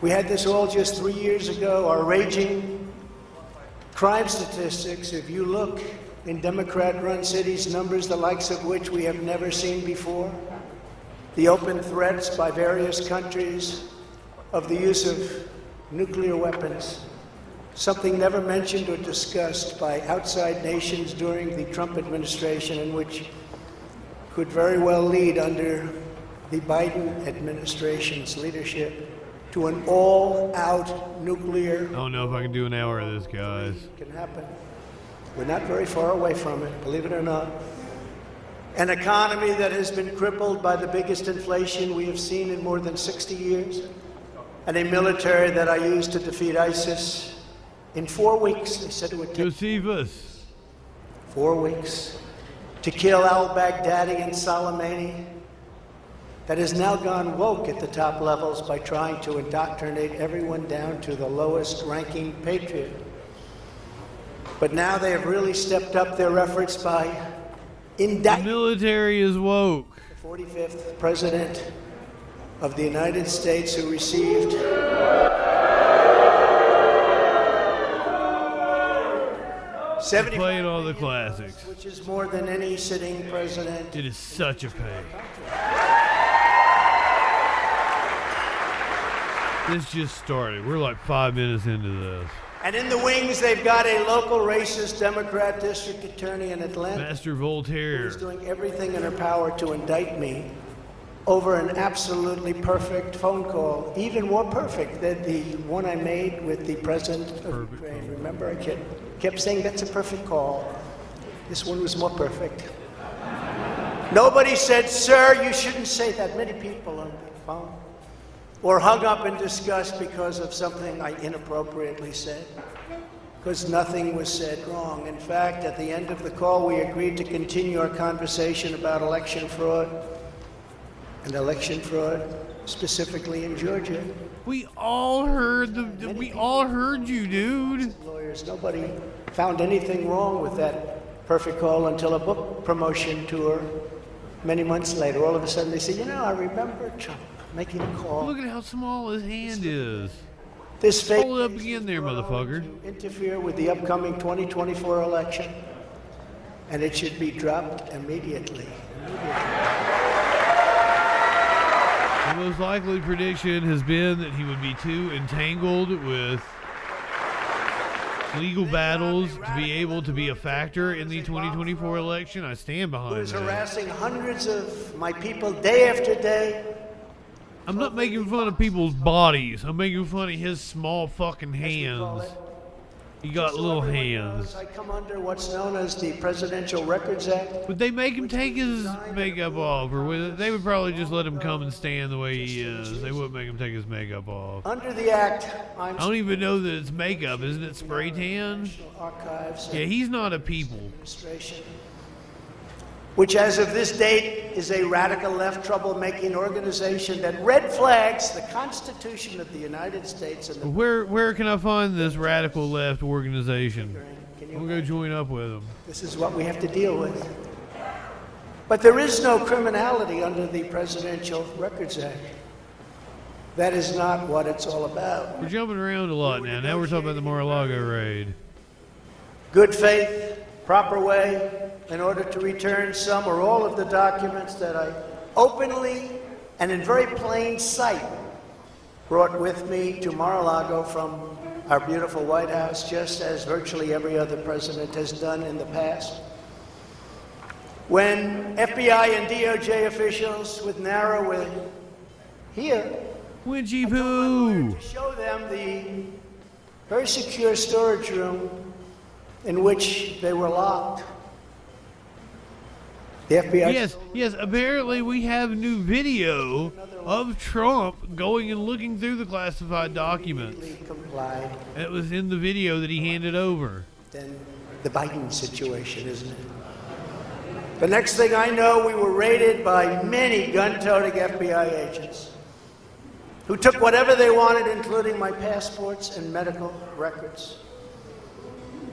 I: We had this all just 3 years ago. Our raging crime statistics, if you look in Democrat-run cities, numbers the likes of which we have never seen before. The open threats by various countries of the use of nuclear weapons, something never mentioned or discussed by outside nations during the Trump administration, and which could very well lead under the Biden administration's leadership to an all-out nuclear.
B: I don't know if I can do an hour of this, guys.
I: Can happen. We're not very far away from it, believe it or not. an economy that has been crippled by the biggest inflation we have seen in more than 60 years, and a military that I used to defeat ISIS in 4 weeks. They said it would take
B: Josephus.
I: 4 weeks to kill al-Baghdadi and Soleimani, that has now gone woke at the top levels by trying to indoctrinate everyone down to the lowest ranking patriot. But now they have really stepped up their efforts by indicting
B: the military is woke.
I: The 45th president of the United States, who received
B: playing all the classics,
I: which is more than any sitting president.
B: It is such a pain. This just started. We're like 5 minutes into this.
I: And in the wings, they've got a local racist Democrat district attorney in Atlanta.
B: Master Voltaire.
I: Who's doing everything in her power to indict me over an absolutely perfect phone call, even more perfect than the one I made with the president of Ukraine. Remember, I kept saying that's a perfect call. This one was more perfect. Nobody said, sir, you shouldn't say that. Many people on the phone. Or hung up in disgust because of something I inappropriately said. Because nothing was said wrong. In fact, at the end of the call, we agreed to continue our conversation about election fraud. And election fraud, specifically in Georgia.
B: We all heard we all heard you, dude.
I: Lawyers, nobody found anything wrong with that perfect call until a book promotion tour many months later. All of a sudden they say, you know, I remember Trump making a call.
B: Look at how small his hand is.
I: This fake
B: hold it up again there, motherfucker.
I: To interfere with the upcoming 2024 election, and it should be dropped immediately.
B: The most likely prediction has been that he would be too entangled with legal battles to be able to be a factor in the 2024 election. I stand behind that.
I: Who is harassing hundreds of my people day after day.
B: I'm not making fun of people's bodies. I'm making fun of his small fucking hands. He got little hands.
I: I come under what's known as the Presidential Records Act.
B: Would they make him take his makeup off, or they would probably just let him come and stand the way he is? They wouldn't make him take his makeup off.
I: Under the act,
B: I don't even know that it's makeup. Isn't it spray tan? Yeah, he's not a people.
I: Which as of this date is a radical left troublemaking organization that red flags the Constitution of the United States. And
B: where can I find this radical left organization? We'll go join up with them.
I: This is what we have to deal with. But there is no criminality under the Presidential Records Act. That is not what it's all about.
B: We're jumping around a lot now. Now we're talking about the Mar-a-Lago raid.
I: Good faith, proper way, in order to return some or all of the documents that I openly and in very plain sight brought with me to Mar-a-Lago from our beautiful White House, just as virtually every other president has done in the past. When FBI and DOJ officials with narrow here,
B: Winchy Poo,
I: to show them the very secure storage room in which they were locked. The FBI.
B: Yes. Apparently, we have new video of Trump going and looking through the classified documents.
I: Complied.
B: It was in the video that he handed over.
I: Then the Biden situation, isn't it? The next thing I know, we were raided by many gun-toting FBI agents who took whatever they wanted, including my passports and medical records.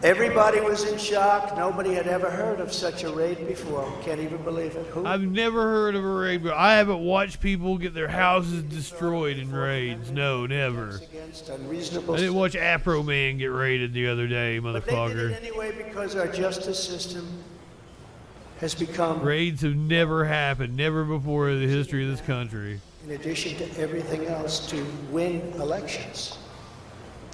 I: Everybody was in shock. Nobody had ever heard of such a raid before. Can't even believe it.
B: I've never heard of a raid, but I haven't watched people get their houses destroyed in raids. No, never. I didn't watch Afro Man get raided the other day, motherfucker.
I: But they did it anyway because our justice system has become...
B: Raids have never happened, never before in the history of this country.
I: In addition to everything else, to win elections.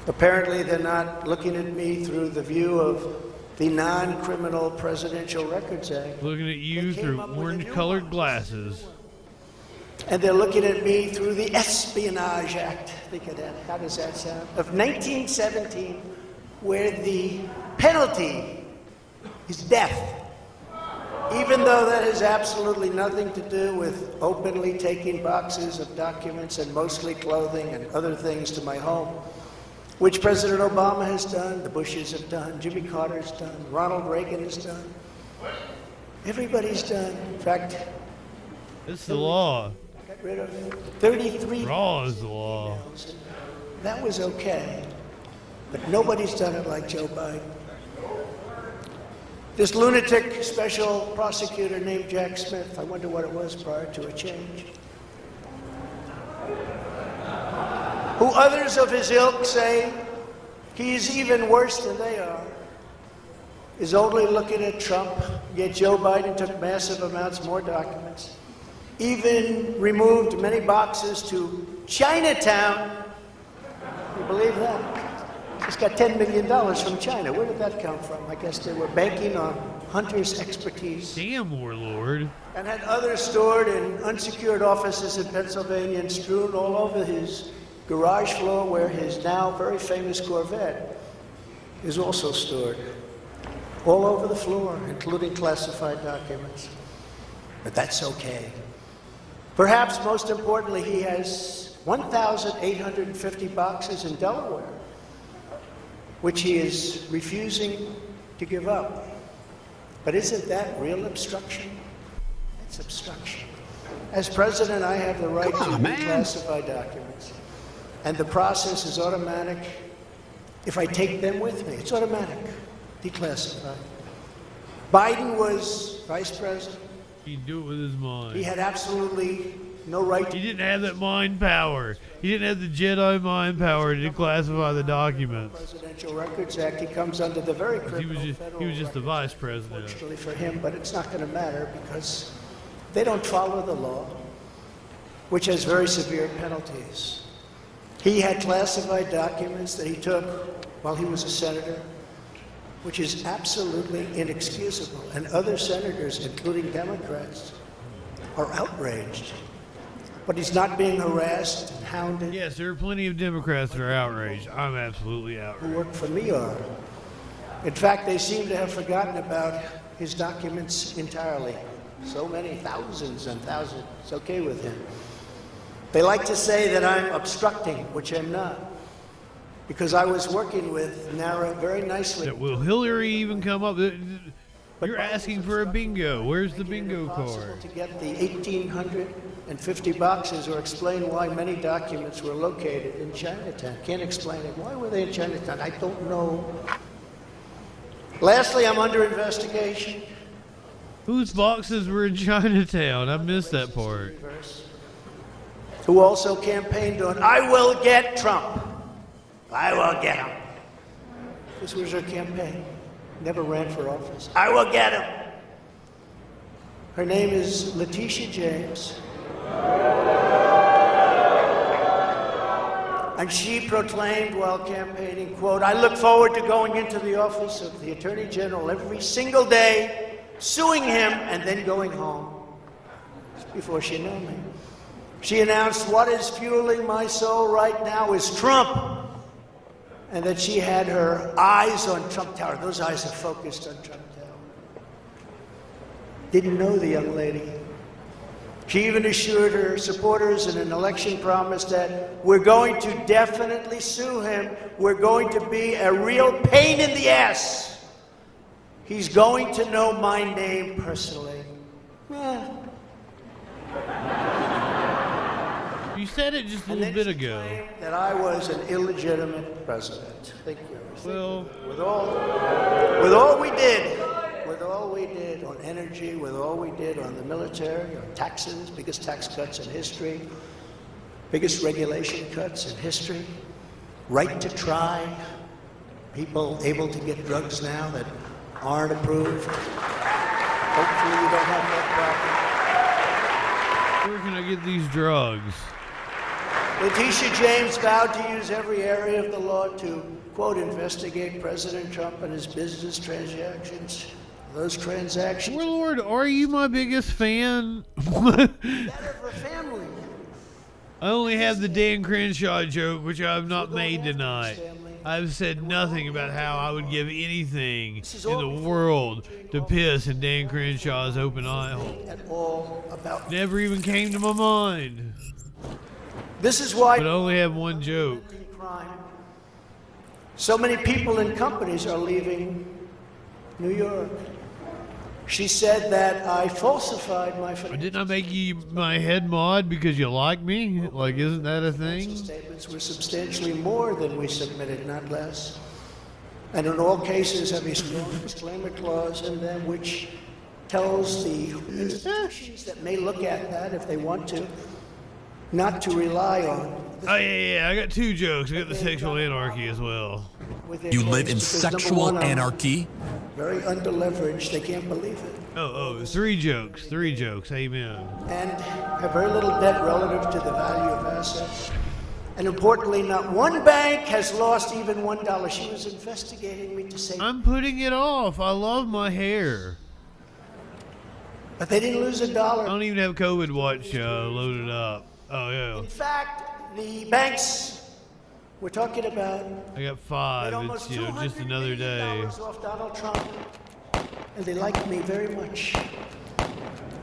I: Apparently, they're not looking at me through the view of the non-criminal Presidential Records Act.
B: Looking at you through orange-colored glasses.
I: And they're looking at me through the Espionage Act. Think of that. How does that sound? Of 1917, where the penalty is death. Even though that has absolutely nothing to do with openly taking boxes of documents and mostly clothing and other things to my home, which President Obama has done, the Bushes have done, Jimmy Carter's done, Ronald Reagan has done. Everybody's done. In fact,
B: It's the law.
I: got rid of 33
B: Raw is the law.
I: emails. That was okay. But nobody's done it like Joe Biden. This lunatic special prosecutor named Jack Smith, I wonder what it was prior to a change, who others of his ilk say he's even worse than they are, is only looking at Trump, yet Joe Biden took massive amounts more documents, even removed many boxes to Chinatown. You believe that? He's got $10 million from China. Where did that come from? I guess they were banking on Hunter's expertise.
B: Damn, warlord.
I: And had others stored in unsecured offices in Pennsylvania and strewn all over his garage floor where his now very famous Corvette is also stored. All over the floor, including classified documents. But that's okay. Perhaps most importantly, he has 1,850 boxes in Delaware, which he is refusing to give up. But isn't that real obstruction? It's obstruction. As president, I have the right to declassify documents. And the process is automatic. If I take them with me, it's automatic. Declassified. Biden was vice president.
B: He'd do it with his mind.
I: He had absolutely no right to.
B: He didn't have that mind power. He didn't have the Jedi mind power to declassify the documents.
I: Presidential Records Act. He comes under the very criminal
B: He was just the vice president.
I: Unfortunately for him, but it's not going to matter because they don't follow the law, which has very severe penalties. He had classified documents that he took while he was a senator, which is absolutely inexcusable. And other senators, including Democrats, are outraged. But he's not being harassed and hounded.
B: Yes, there are plenty of Democrats that are outraged. I'm absolutely
I: Who
B: outraged.
I: work for me are. In fact, they seem to have forgotten about his documents entirely. So many, thousands and thousands. It's okay with him. They like to say that I'm obstructing, which I'm not. Because I was working with Nara very nicely.
B: Will Hillary even come up? You're asking for a bingo. Where's the bingo card?
I: To get the 1,850 boxes or explain why many documents were located in Chinatown. Can't explain it. Why were they in Chinatown? I don't know. Lastly, I'm under investigation.
B: Whose boxes were in Chinatown? I missed that part.
I: Who also campaigned on, I will get Trump. I will get him. This was her campaign. Never ran for office. I will get him. Her name is Letitia James. And she proclaimed while campaigning, quote, I look forward to going into the office of the Attorney General every single day, suing him, and then going home. Just before she knew me. She announced, what is fueling my soul right now is Trump. And that she had her eyes on Trump Tower. Those eyes are focused on Trump Tower. Didn't know the young lady. She even assured her supporters in an election promise that we're going to definitely sue him. We're going to be a real pain in the ass. He's going to know my name personally.
B: You said it just a little bit ago.
I: That I was an illegitimate president. Thank you.
B: Well,
I: with all we did on energy, with all we did on the military, on taxes, biggest tax cuts in history, biggest regulation cuts in history, right to try, people able to get drugs now that aren't approved. Hopefully you don't have that problem.
B: where can I get these drugs?
I: Letitia James vowed to use every area of the law to, quote, investigate President Trump and his business transactions. Those transactions.
B: Warlord, are you my biggest fan?
I: That of her family.
B: I only have the Dan Crenshaw joke, which I have not made tonight.
I: Family.
B: I've said nothing about how I would give anything in the world to piss in Dan Crenshaw's open eye hole.
I: At all about
B: Never even came to my mind.
I: this is why
B: But I only have one joke.
I: crime. So many people and companies are leaving New York. She said that I falsified my
B: Didn't I make you my head mod because you like me? Like, isn't that a thing?
I: statements were substantially more than we submitted, not less. And in all cases have a strong disclaimer clause in them which tells the institutions that may look at that if they want to, not to rely on.
B: Oh, yeah, I got two jokes. I got the sexual anarchy as well.
F: You live in sexual anarchy?
I: Very underleveraged, they can't believe it.
B: Oh, three jokes, amen.
I: And have very little debt relative to the value of assets. And importantly, not one bank has lost even $1. She was investigating me to say,
B: I'm putting it off. I love my hair.
I: but they didn't lose $1.
B: I don't even have COVID watch loaded up. Oh, yeah.
I: In fact, the banks we're talking about
B: I got five.
I: made almost
B: It's, you know, just
I: $200
B: another
I: million
B: day.
I: off Donald Trump, and they liked me very much.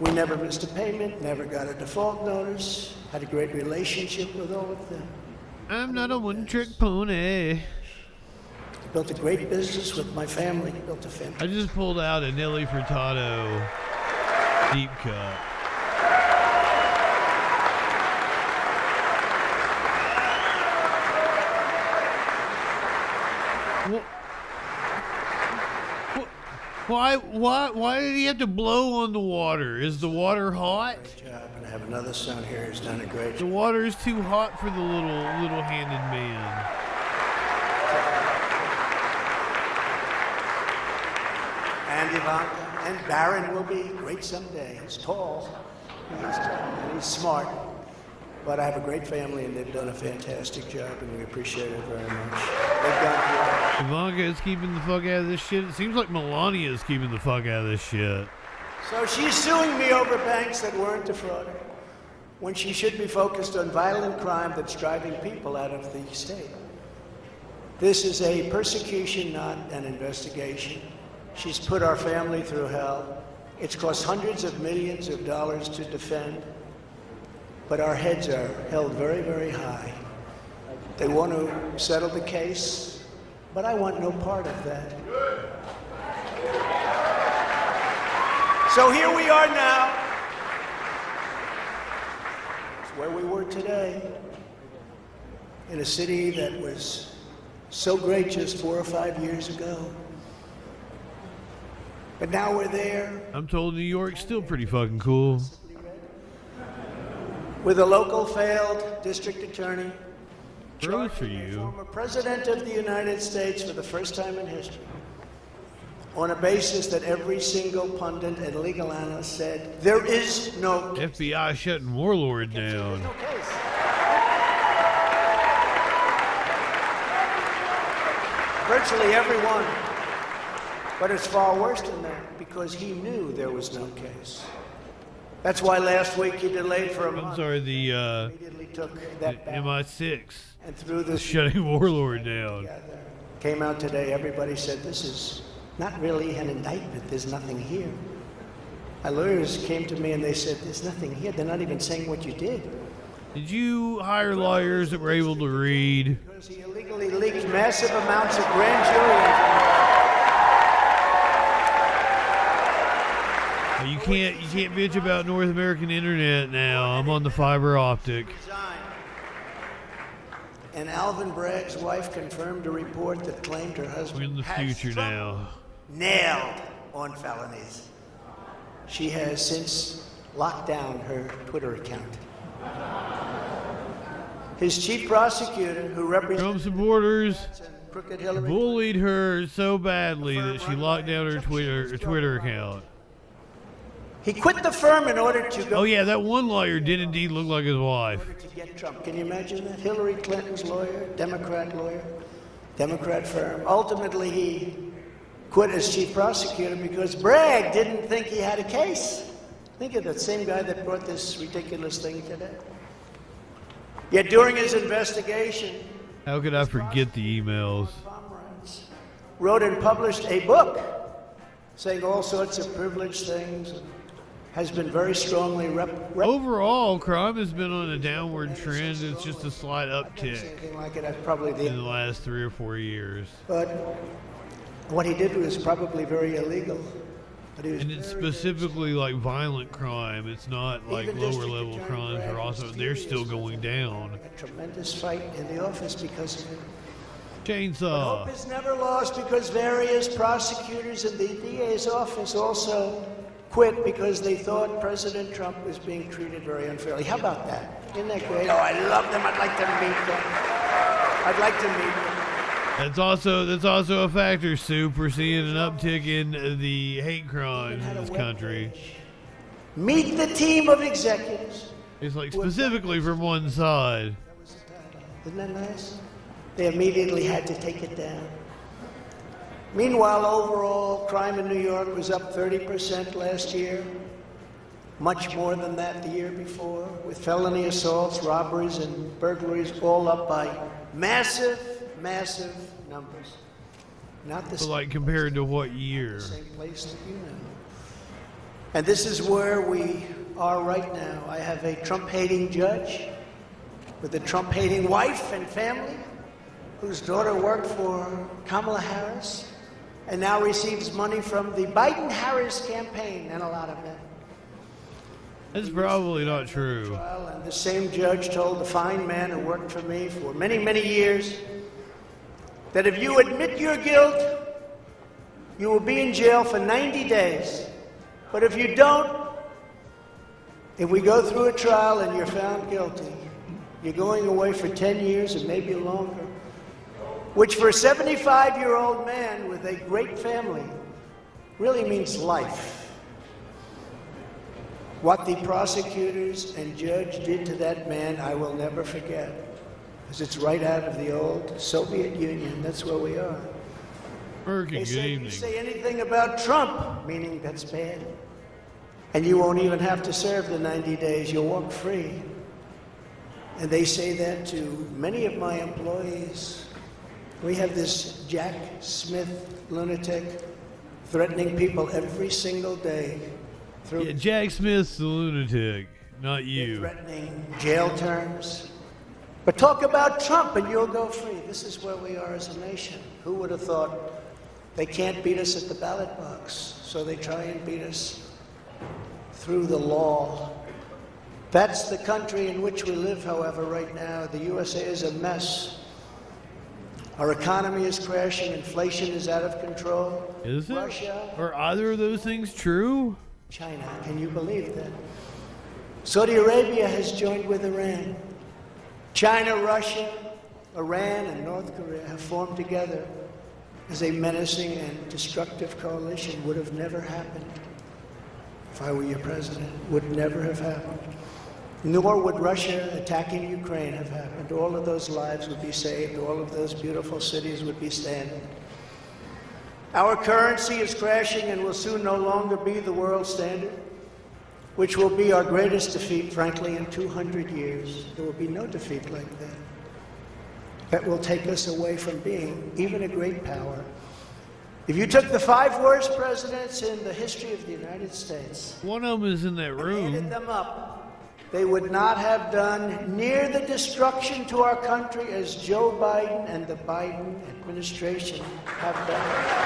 I: We never missed a payment, never got a default notice, had a great relationship with all of them.
B: I'm not a one-trick pony.
I: Built a great business with my family, built a family.
B: I just pulled out a Nelly Furtado deep cut. Why did he have to blow on the water? Is the water hot?
I: Great job, and I have another son here who's done a great
B: The
I: job.
B: water is too hot for the little-handed man.
I: And Ivanka and Barron will be great someday. He's tall, and he's smart. But I have a great family, and they've done a fantastic job, and we appreciate it very much. They've done
B: Ivanka is keeping the fuck out of this shit. It seems like Melania is keeping the fuck out of this shit.
I: So she's suing me over banks that weren't defrauded, when she should be focused on violent crime that's driving people out of the state. This is a persecution, not an investigation. She's put our family through hell. It's cost hundreds of millions of dollars to defend, but our heads are held very, very high. They want to settle the case, but I want no part of that. So here we are now. It's where we were today, in a city that was so great just 4 or 5 years ago. But now we're there
B: I'm told New York's still pretty fucking cool.
I: with a local failed district attorney,
B: Good for
I: charging a
B: you.
I: former president of the United States for the first time in history, on a basis that every single pundit and legal analyst said there is no case.
B: FBI shutting Warlord
I: There's
B: down.
I: no case. Virtually everyone. But it's far worse than that, because he knew there was no case. That's why last week he delayed for a month.
B: I'm sorry, the
I: Immediately took that back
B: MI6
I: and threw
B: is
I: this
B: shutting Warlord down.
I: together. Came out today, everybody said this is not really an indictment, there's nothing here. My lawyers came to me and they said there's nothing here, they're not even saying what you did.
B: Did you hire lawyers that were able to read?
I: Because he illegally leaked massive amounts of grand jury information.
B: You can't bitch about North American internet now. I'm on the fiber optic.
I: And Alvin Bragg's wife confirmed a report that claimed her
B: We're
I: husband
B: in the
I: has
B: future
I: Trump
B: now.
I: nailed on felonies. She has since locked down her Twitter account. His chief prosecutor, who
B: Trump
I: represents
B: supporters
I: crooked Hillary
B: bullied her so badly that she locked down her Twitter account.
I: he quit the firm in order to go
B: Oh yeah, that one lawyer did indeed look like his wife.
I: to get Trump. Can you imagine that? Hillary Clinton's lawyer, Democrat firm. Ultimately, he quit as chief prosecutor because Bragg didn't think he had a case. Think of that same guy that brought this ridiculous thing today. Yet during his investigation,
B: How could I forget the emails?
I: Wrote and published a book saying all sorts of privileged things, and has been very strongly
B: Overall, crime has been on a downward trend. It's just a slight uptick
I: like it. That's probably
B: in the last 3 or 4 years.
I: But what he did was probably very illegal. But
B: and it's specifically like violent crime. It's not like lower level crimes are also, they're still going down.
I: A tremendous fight in the office because of it.
B: Chainsaw.
I: Hope is never lost because various prosecutors in the DA's office also quit because they thought President Trump was being treated very unfairly. How about that? Isn't that great? Oh, I love them. I'd like to meet them. I'd like to meet them.
B: That's also a factor, Soup. We're seeing an uptick in the hate crimes in this country.
I: Meet the team of executives.
B: It's like specifically from one side.
I: Isn't that nice? They immediately had to take it down. Meanwhile, overall, crime in New York was up 30% last year. Much more than that the year before, with felony assaults, robberies, and burglaries all up by massive, massive numbers. Not the
B: same. Like compared to what year?
I: Same place that you know. And this is where we are right now. I have a Trump-hating judge with a Trump-hating wife and family, whose daughter worked for Kamala Harris and now receives money from the Biden-Harris campaign and a lot of men.
B: That's probably not true.
I: And the same judge told the fine man who worked for me for many, many years that if you admit your guilt, you will be in jail for 90 days. But if you don't, if we go through a trial and you're found guilty, you're going away for 10 years and maybe longer. Which for a 75-year-old man with a great family really means life. What the prosecutors and judge did to that man, I will never forget, because it's right out of the old Soviet Union. That's where we are.
B: Working, good evening.
I: You say anything about Trump, meaning that's bad, and you won't even have to serve the 90 days. You'll walk free. And they say that to many of my employees. We have this Jack Smith lunatic threatening people every single day.
B: Yeah, Jack Smith's the lunatic, not you.
I: Threatening jail terms. But talk about Trump and you'll go free. This is where we are as a nation. Who would have thought they can't beat us at the ballot box, so they try and beat us through the law. That's the country in which we live, however, right now. The USA is a mess. Our economy is crashing. Inflation is out of control.
B: Is it?
I: Russia.
B: Are either of those things true?
I: China. Can you believe that? Saudi Arabia has joined with Iran. China, Russia, Iran, and North Korea have formed together as a menacing and destructive coalition. Would have never happened if I were your president. Would never have happened. Nor would Russia attacking Ukraine have happened. All of those lives would be saved. All of those beautiful cities would be standing. Our currency is crashing and will soon no longer be the world standard, which will be our greatest defeat, frankly, in 200 years. There will be no defeat like that. That will take us away from being even a great power. If you took the 5 worst presidents in the history of the United States,
B: one of them is in that room,
I: and added them up, they would not have done near the destruction to our country as Joe Biden and the Biden administration have done.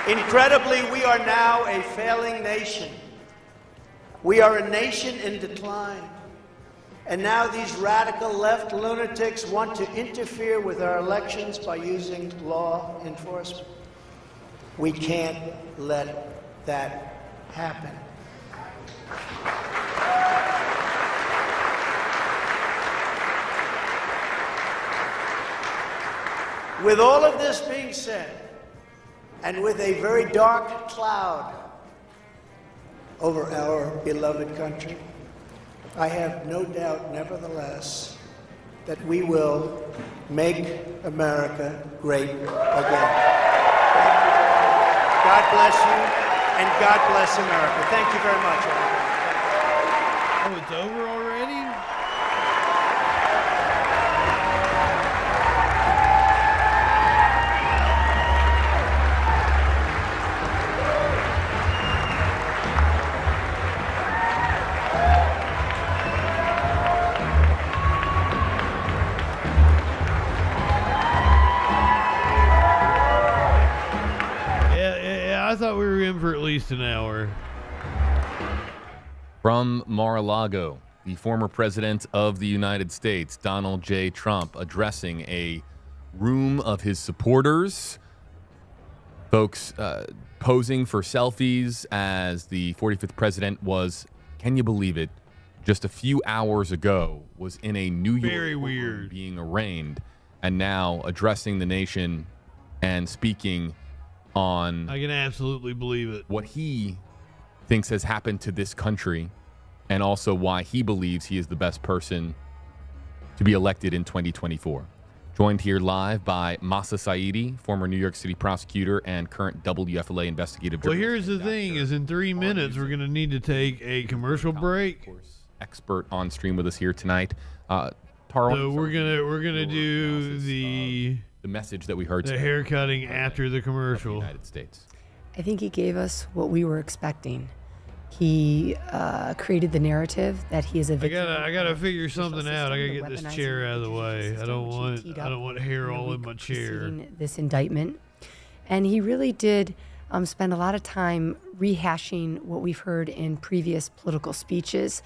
I: Incredibly, we are now a failing nation. We are a nation in decline. And now these radical left lunatics want to interfere with our elections by using law enforcement. We can't let that happen. With all of this being said, and with a very dark cloud over our beloved country, I have no doubt, nevertheless, that we will make America great again. God bless you, and God bless America. Thank you very much, everybody.
B: Oh, it's over already? I thought we were in for at least an hour.
E: From Mar-a-Lago, the former president of the United States, Donald J. Trump, addressing a room of his supporters. Folks posing for selfies as the 45th president was, can you believe it, just a few hours ago was in a New York
B: Very
E: courtroom
B: weird.
E: being arraigned, and now addressing the nation and speaking on
B: I can absolutely believe it.
E: what he thinks has happened to this country, and also why he believes he is the best person to be elected in 2024. Joined here live by Masa Saidi, former New York City prosecutor and current WFLA investigative
B: Well,
E: journalist.
B: here's the thing: is in 3 minutes we're going to need to take a commercial break.
E: Of course, expert on stream with us here tonight. Tara,
B: So we're gonna do the
E: message that we heard
B: the
E: today
B: hair cutting after the
E: of the
B: commercial.
E: United States.
C: I think he gave us what we were expecting. He created the narrative that he is a victim.
B: I gotta
C: of
B: figure
C: the judicial
B: something out. I gotta
C: system,
B: get
C: the
B: this
C: weaponizing
B: chair out of the
C: judicial
B: way. I
C: system,
B: don't
C: which he
B: want
C: teed
B: I don't
C: up
B: want hair
C: in the
B: all in
C: week
B: my chair.
C: preceding this indictment. And he really did spend a lot of time rehashing what we've heard in previous political speeches,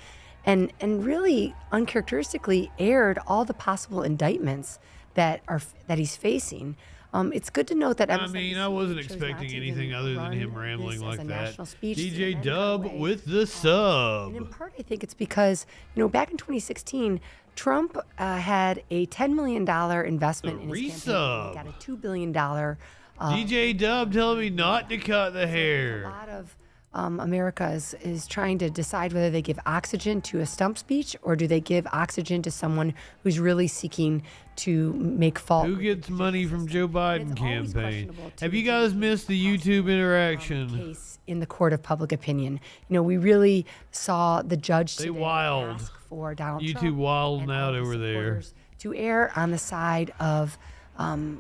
C: and really uncharacteristically aired all the possible indictments that he's facing. It's good to note that
B: I mean, I wasn't expecting anything other than him rambling like that. DJ Dub with the
C: And in
B: sub.
C: part, I think it's because, back in 2016, Trump had a $10 million investment in his campaign.
B: resub.
C: He got a $2 billion.
B: DJ Dub telling me not to cut the
C: A
B: hair.
C: lot of America is trying to decide whether they give oxygen to a stump speech or do they give oxygen to someone who's really seeking to make fault.
B: Who
C: with the
B: gets money
C: judicial
B: from
C: system.
B: Joe
C: And
B: Biden
C: it's always
B: campaign?
C: questionable to
B: Have you
C: a
B: guys
C: degree
B: missed the
C: possible,
B: YouTube interaction?
C: case in the court of public opinion? We really saw the judge
B: They
C: today
B: wild.
C: ask for Donald
B: YouTube
C: Trump
B: wilding
C: and all
B: out
C: of his
B: over there.
C: supporters to err on the side of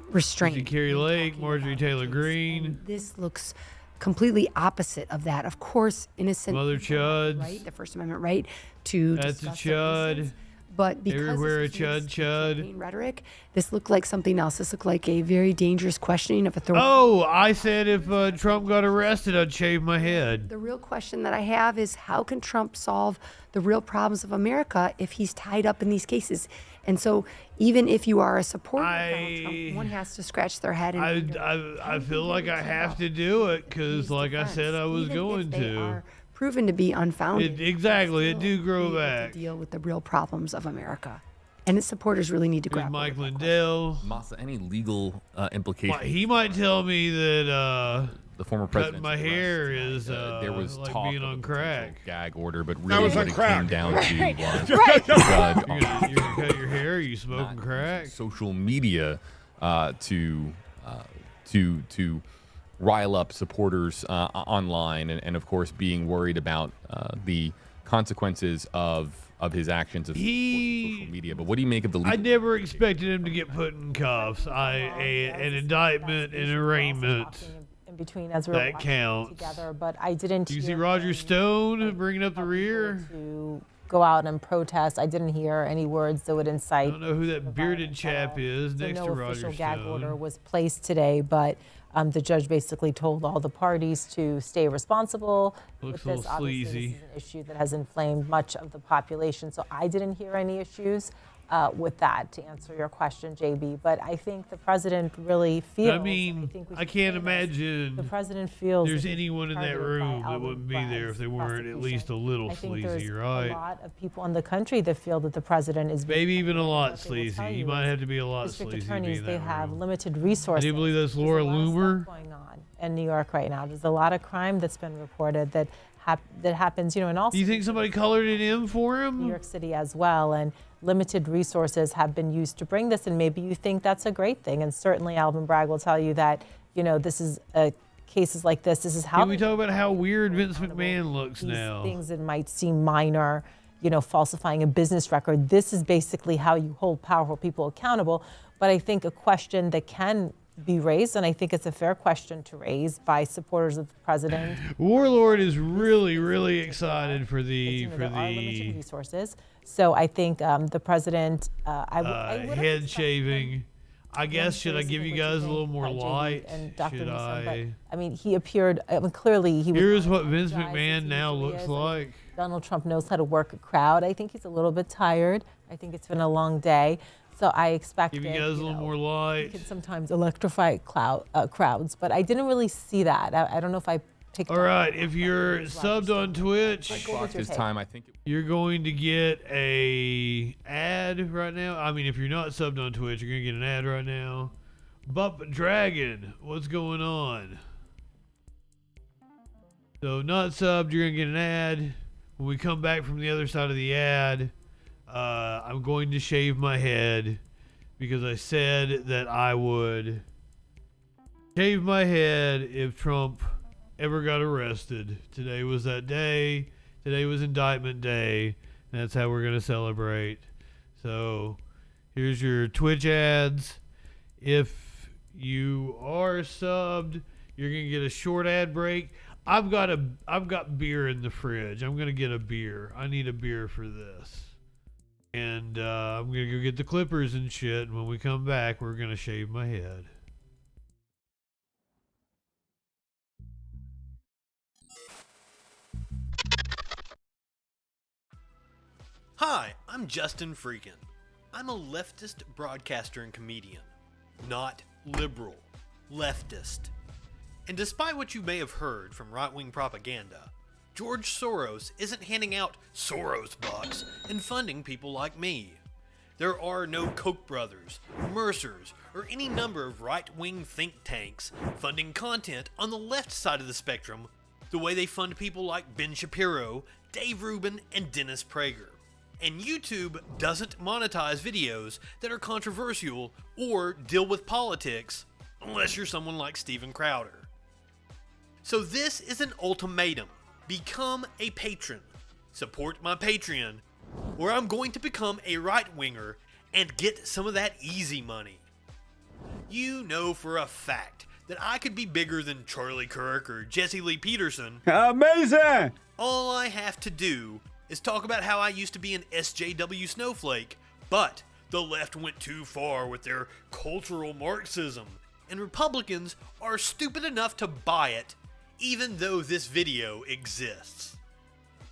C: restraint.
B: Carrie
C: in
B: Lake,
C: talking
B: Marjorie
C: about
B: Taylor
C: the case.
B: Greene.
C: And this looks completely opposite of that. Of course, innocent
B: Mother
C: people have the
B: chuds.
C: right, the First Amendment right to
B: That's a
C: discuss their
B: chud.
C: innocence. But because
B: Everywhere
C: this
B: a
C: was used
B: chud,
C: in
B: chud.
C: campaign rhetoric, this looked like something else. This looked like a very dangerous questioning of authority.
B: Oh, I said if Trump got arrested, I'd shave my head.
C: The real question that I have is how can Trump solve the real problems of America if he's tied up in these cases? And so even if you are a supporter of Donald Trump, one has to scratch their head and wonder,
B: I feel like I have to do it because, like I said, I was
C: even
B: going
C: if they
B: to.
C: are proven to be unfounded.
B: Exactly, it do
C: still
B: grow
C: be able to
B: back.
C: deal with the real problems of America. And its supporters really need to
B: Here's
C: grapple
B: Mike
C: with that
B: Lindell.
E: Masa, any legal implications?
B: He might tell me that
E: The former
B: cutting
E: president.
B: my hair is
E: there was
B: like
E: talk
B: being
E: of a
B: on
E: potential
B: crack.
E: gag order, but really
A: was
E: what
A: on
E: it
A: crack.
E: came down to was the
C: Right.
E: judge
B: You're gonna cut your hair? Are you smoking crack?
E: social media to rile up supporters online, and of course being worried about the consequences of his actions of social media. But what do you make of the
B: I
E: legal?
B: never expected him to get put in cuffs. An indictment, an arraignment.
D: In between as we were
B: That
D: watching
B: counts.
D: together, but I didn't.
B: You see
D: hear
B: Roger
D: him
B: Stone bringing up the rear?
D: to go out and protest. I didn't hear any words that would
B: I
D: incite.
B: don't know who that
D: the
B: bearded
D: violence
B: chap
D: at all.
B: is
D: So
B: next
D: no
B: to Roger
D: official gag order
B: Stone.
D: was placed today, but the judge basically told all the parties to stay responsible.
B: Looks
D: with
B: a little
D: this. Obviously,
B: sleazy.
D: this is an issue that has inflamed much of the population, so I didn't hear any issues with that, to answer your question, JB. But I think the president really feels.
B: I mean,
D: think we
B: I
D: should
B: can't
D: say this,
B: imagine
D: the president feels
B: there's
D: that he's
B: anyone in that
D: targeted by
B: room that
D: Alvin
B: wouldn't be there if they
D: Bragg's
B: weren't at least a
D: prosecution.
B: little
D: I think
B: sleazy,
D: there's
B: right?
D: a lot of people in the country that feel that the president is being
B: Maybe even a lot
D: what they will
B: sleazy.
D: tell
B: You
D: you
B: might
D: is
B: have to be a lot
D: district
B: sleazy to be
D: attorneys,
B: in
D: they
B: that
D: have
B: room.
D: limited resources.
B: believe that's
D: There's
B: Laura
D: a lot of stuff
B: Loomer.
D: going on in New York right now. There's a lot of crime that's been reported that happens, in all
B: Do you think somebody colored it in for
D: New
B: him?
D: York City as well, and limited resources have been used to bring this, and maybe you think that's a great thing. And certainly Alvin Bragg will tell you that, this is a cases like this is how.
B: Can we talk about how weird Vince McMahon looks
D: these
B: now?
D: Things that might seem minor, falsifying a business record. This is basically how you hold powerful people accountable. But I think a question that can be raised, and I think it's a fair question to raise by supporters of the president.
B: Warlord is really, really excited for the
D: there are limited resources. So I think the president,
B: head shaving. I guess, should I give you guys a little more light?
D: And Dr.
B: Should
D: Newsom, I mean, he appeared, clearly he was.
B: Here's what Vince McMahon now looks like.
D: Donald Trump knows how to work a crowd. I think he's a little bit tired. I think it's been a long day. So I expect
B: give you guys a little more light.
D: He can sometimes electrify crowds, but I didn't really see that. I don't know if I picked
B: All right, if you're subbed on Twitch,
E: This time, I think
B: you're going to get a ad right now. I mean, if you're not subbed on Twitch, you're going to get an ad right now. Bup Dragon, what's going on? So not subbed, you're going to get an ad. When we come back from the other side of the ad, I'm going to shave my head because I said that I would shave my head if Trump ever got arrested. Today was that day. Today was Indictment Day. And that's how we're going to celebrate. So here's your Twitch ads. If you are subbed, you're going to get a short ad break. I've got beer in the fridge. I'm going to get a beer. I need a beer for this. And I'm going to go get the clippers and shit. And when we come back, we're going to shave my head.
J: Hi, I'm JustinFREAKIN. I'm a leftist broadcaster and comedian. Not liberal. Leftist. And despite what you may have heard from right-wing propaganda, George Soros isn't handing out Soros bucks and funding people like me. There are no Koch brothers, Mercers, or any number of right-wing think tanks funding content on the left side of the spectrum the way they fund people like Ben Shapiro, Dave Rubin, and Dennis Prager. And YouTube doesn't monetize videos that are controversial or deal with politics unless you're someone like Steven Crowder. So this is an ultimatum. Become a patron. Support my Patreon, or I'm going to become a right-winger and get some of that easy money. You know for a fact that I could be bigger than Charlie Kirk or Jesse Lee Peterson.
K: Amazing!
J: All I have to do is talk about how I used to be an SJW snowflake, but the left went too far with their cultural Marxism, and Republicans are stupid enough to buy it, even though this video exists.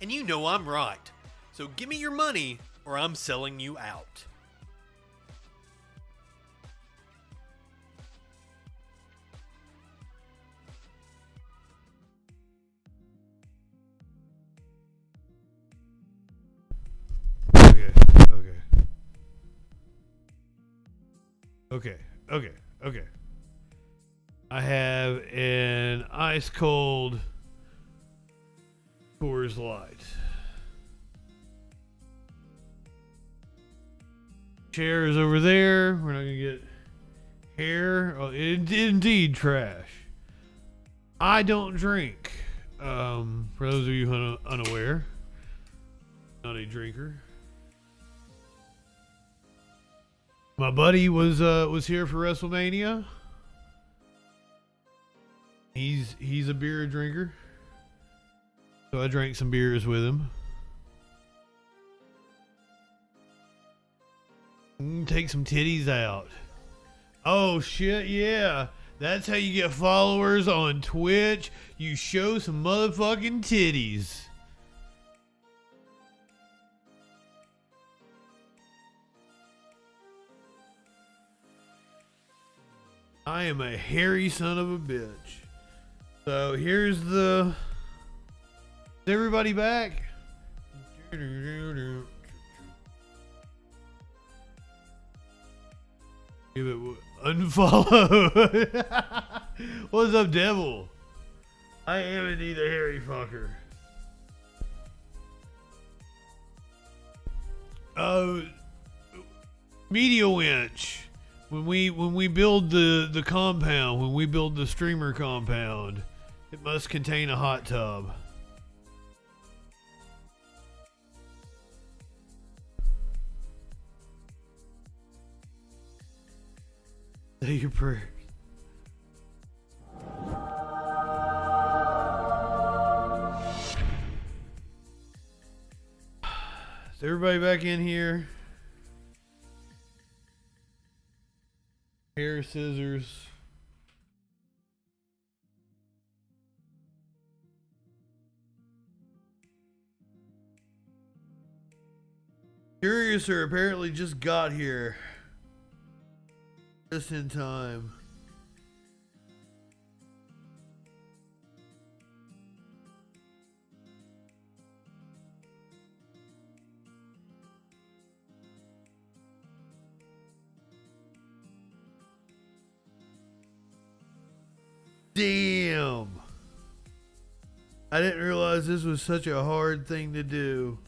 J: And you know I'm right, so give me your money or I'm selling you out.
B: Okay. I have an ice cold Thur's Light. Chairs over there. We're not gonna get hair. Oh, indeed, trash. I don't drink. For those of you unaware, not a drinker. My buddy was here for WrestleMania. He's a beer drinker, so I drank some beers with him. Take some titties out. Oh shit, yeah. That's how you get followers on Twitch. You show some motherfucking titties. I am a hairy son of a bitch. So here's the... Is everybody back? Give it unfollow. What's up, devil? I am indeed a hairy fucker. Media Winch. When we build the compound, when we build the streamer compound, it must contain a hot tub. Say your prayers. Is everybody back in here? Hair, scissors. Curiouser apparently just got here. Just in time. Damn. I didn't realize this was such a hard thing to do.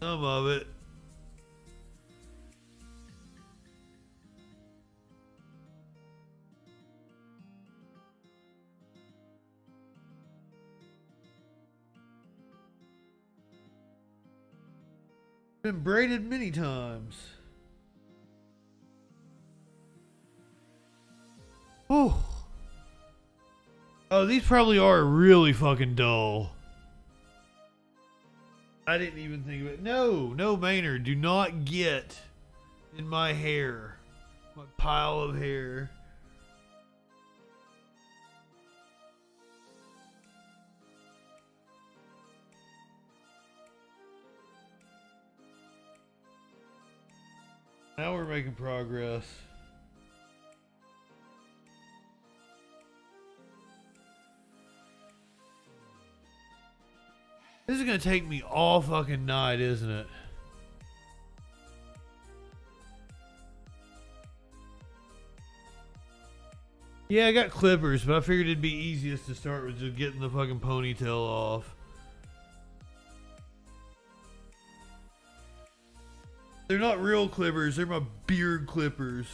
B: Some of it. Been braided many times. Oh. Oh, these probably are really fucking dull. I didn't even think of it. No, Maynard, do not get in my hair. My pile of hair. Now we're making progress. This is gonna take me all fucking night, isn't it? Yeah, I got clippers, but I figured it'd be easiest to start with just getting the fucking ponytail off. They're not real clippers, they're my beard clippers.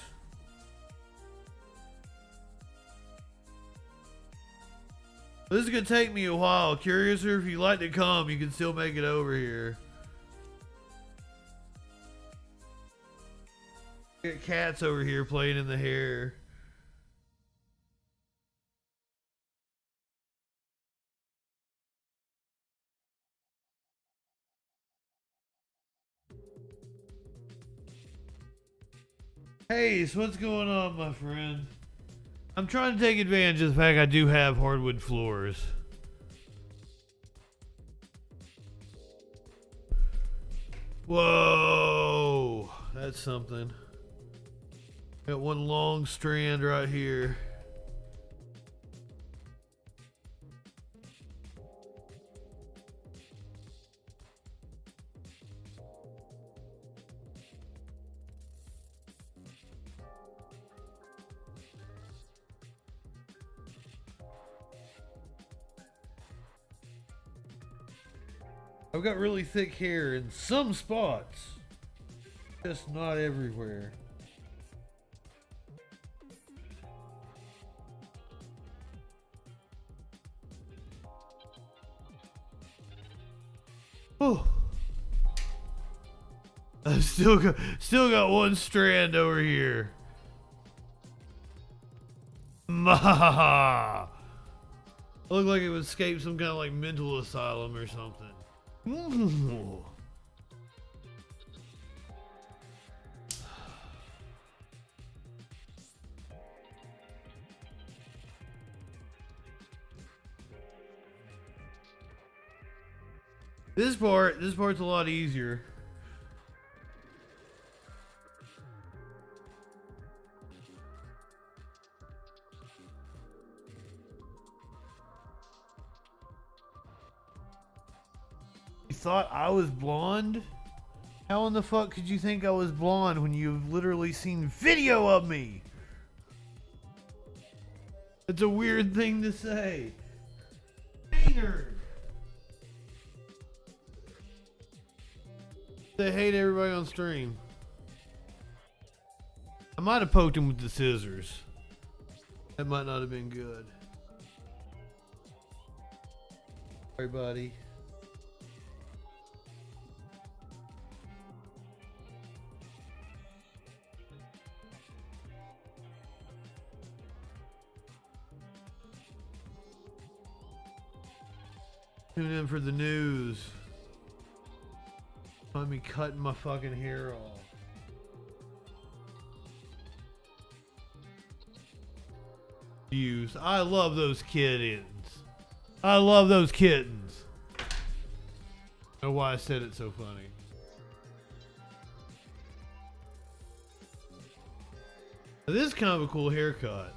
B: This is gonna take me a while. Curiouser, if you'd like to come, you can still make it over here. Got cats over here playing in the hair. Hey, so what's going on, my friend? I'm trying to take advantage of the fact I do have hardwood floors. Whoa, that's something. Got one long strand right here. I've got really thick hair in some spots, just not everywhere. Oh, I've still got one strand over here. Mahaha! Looked like it would escape some kind of like mental asylum or something. Ooh. This part's a lot easier. You thought I was blonde? How in the fuck could you think I was blonde when you've literally seen video of me? It's a weird thing to say. cleaner. They hate everybody on stream. I might have poked him with the scissors. That might not have been good. Sorry, buddy. Tune in for the news. Find me cutting my fucking hair off. Views. I love those kittens. I love those kittens. I don't know why I said it so funny. This is kind of a cool haircut.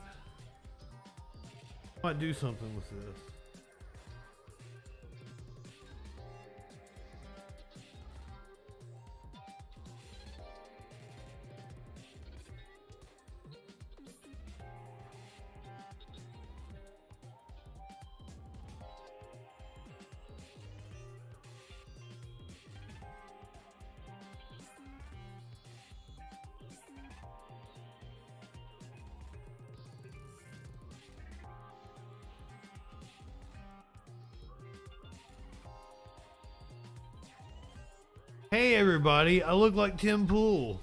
B: Might do something with this. Hey everybody, I look like Tim Pool.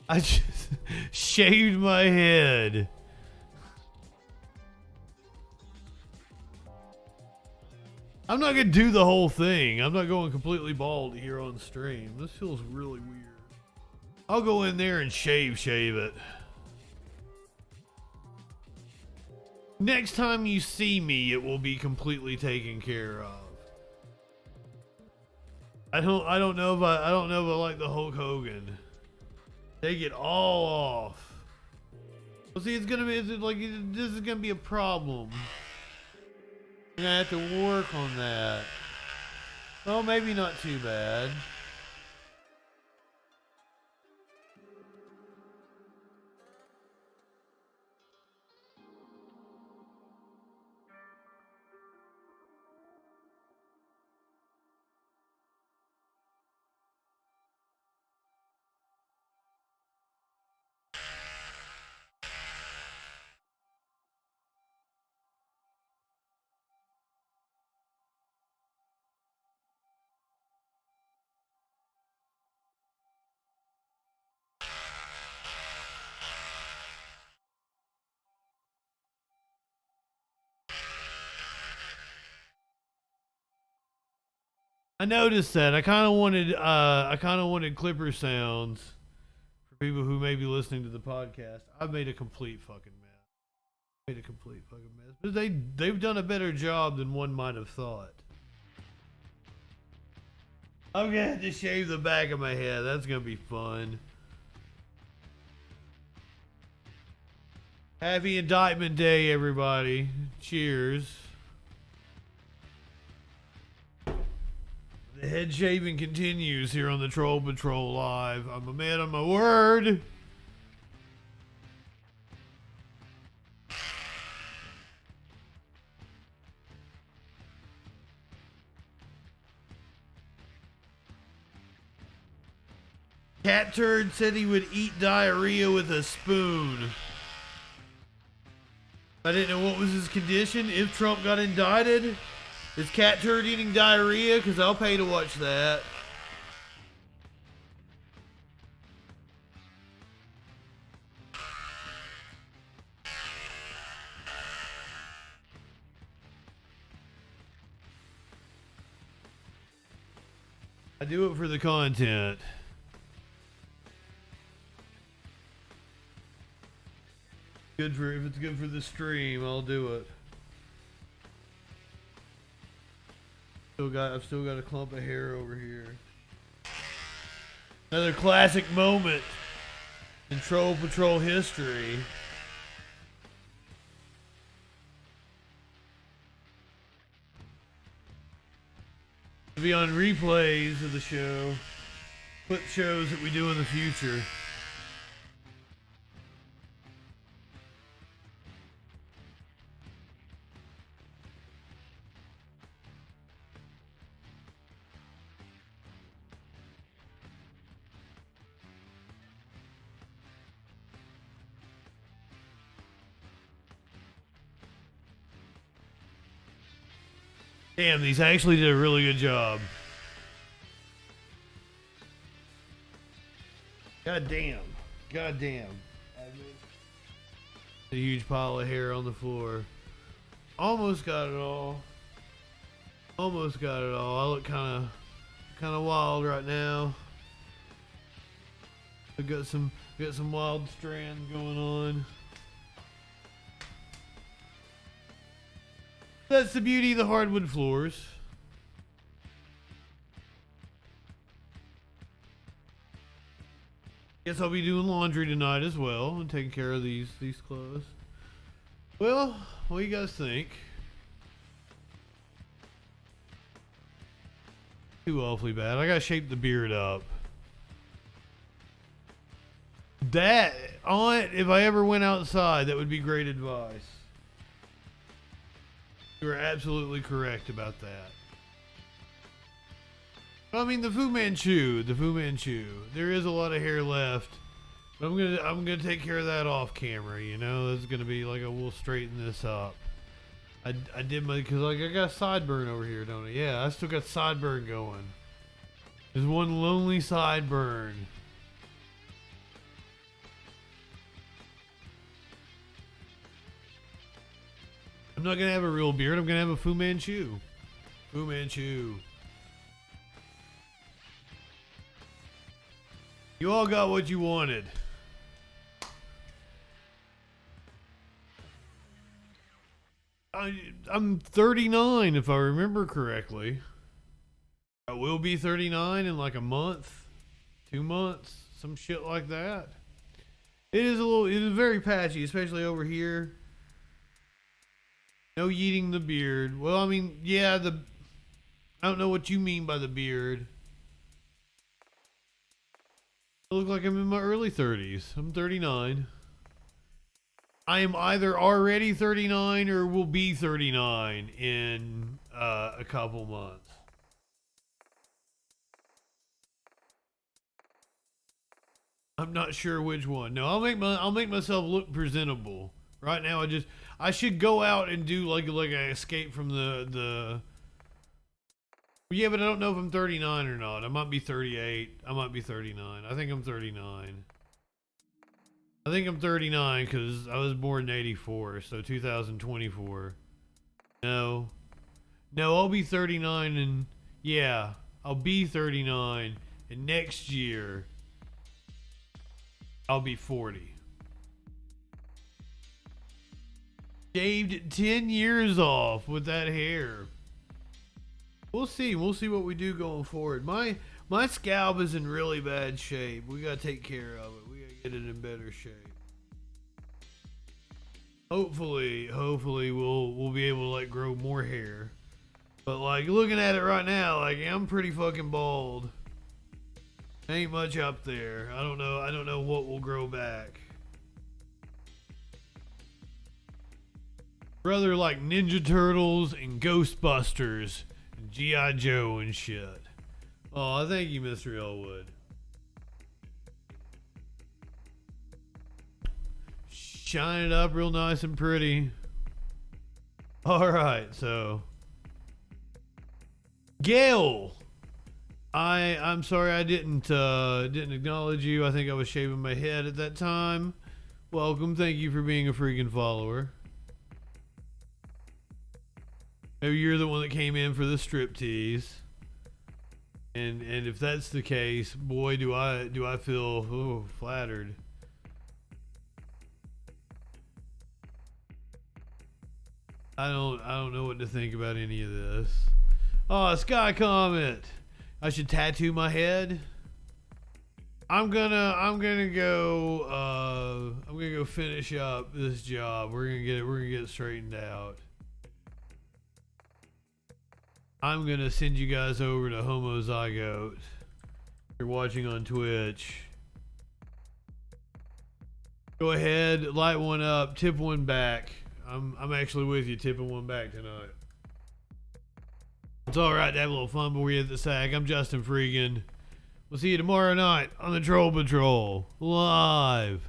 B: I just shaved my head. I'm not gonna do the whole thing. I'm not going completely bald here on stream. This feels really weird. I'll go in there and shave it. Next time you see me, it will be completely taken care of. I don't know if I like the Hulk Hogan. Take it all off. Well, see, this is gonna be a problem. I'm gonna have to work on that. Well, maybe not too bad. I noticed that. I kind of wanted clipper sounds for people who may be listening to the podcast. I've made a complete fucking mess. But they've done a better job than one might have thought. I'm gonna have to shave the back of my head. That's gonna be fun. Happy Indictment Day, everybody. Cheers. The head shaving continues here on the Troll Patrol Live. I'm a man on my word. Cat Turd said he would eat diarrhea with a spoon. I didn't know what was his condition. If Trump got indicted, is Cat Turd eating diarrhea? Because I'll pay to watch that. I do it for the content. If it's good for the stream, I'll do it. I've still got a clump of hair over here. Another classic moment in Troll Patrol history. To be on replays of the show, clip shows that we do in the future. Damn, these actually did a really good job. God damn. God damn. A huge pile of hair on the floor. Almost got it all. Almost got it all. I look kind of wild right now. I got some wild strands going on. That's the beauty of the hardwood floors. Guess I'll be doing laundry tonight as well and taking care of these clothes. Well, what do you guys think? Too awfully bad. I gotta shape the beard up. That, if I ever went outside, that would be great advice. You are absolutely correct about that. I mean, the Fu Manchu. There is a lot of hair left, but I'm gonna take care of that off camera. You know, that's gonna be like we'll straighten this up. I did because like I got a sideburn over here, don't I? Yeah, I still got sideburn going. There's one lonely sideburn. I'm not gonna have a real beard. I'm gonna have a Fu Manchu. Fu Manchu. You all got what you wanted. I'm 39 if I remember correctly. I will be 39 in like a month, 2 months, some shit like that. It is very patchy, especially over here. No yeeting the beard. Well, I mean, yeah, I don't know what you mean by the beard. I look like I'm in my early 30s. I'm 39. I am either already 39 or will be 39 in a couple months. I'm not sure which one. No, I'll make myself look presentable. Right now, I should go out and do like an escape from the. Yeah, but I don't know if I'm 39 or not. I might be 38. I might be 39. I think I'm 39. I think I'm 39 because I was born in 84, so 2024. No, I'll be 39 and yeah, I'll be 39 and next year I'll be 40. Shaved 10 years off with that hair. We'll see what we do going forward. My scalp is in really bad shape. We gotta take care of it. We gotta get it in better shape. Hopefully we'll be able to like grow more hair. But like looking at it right now, like I'm pretty fucking bald. Ain't much up there. I don't know what will grow back. Brother like Ninja Turtles and Ghostbusters. G.I. Joe and shit. Oh, thank you, Mr. Elwood. Shine it up real nice and pretty. Alright, so. Gail! I'm sorry I didn't acknowledge you. I think I was shaving my head at that time. Welcome, thank you for being a freaking follower. Maybe you're the one that came in for the striptease. And if that's the case, boy, do I feel flattered. I don't know what to think about any of this. Oh, Sky comment. I should tattoo my head. I'm gonna go finish up this job. We're gonna get it straightened out. I'm gonna send you guys over to Homozygote. You're watching on Twitch. Go ahead, light one up, tip one back. I'm actually with you, tipping one back tonight. It's alright to have a little fun before you hit the sack. I'm JustinFREAKIN. We'll see you tomorrow night on the Troll Patrol. Live.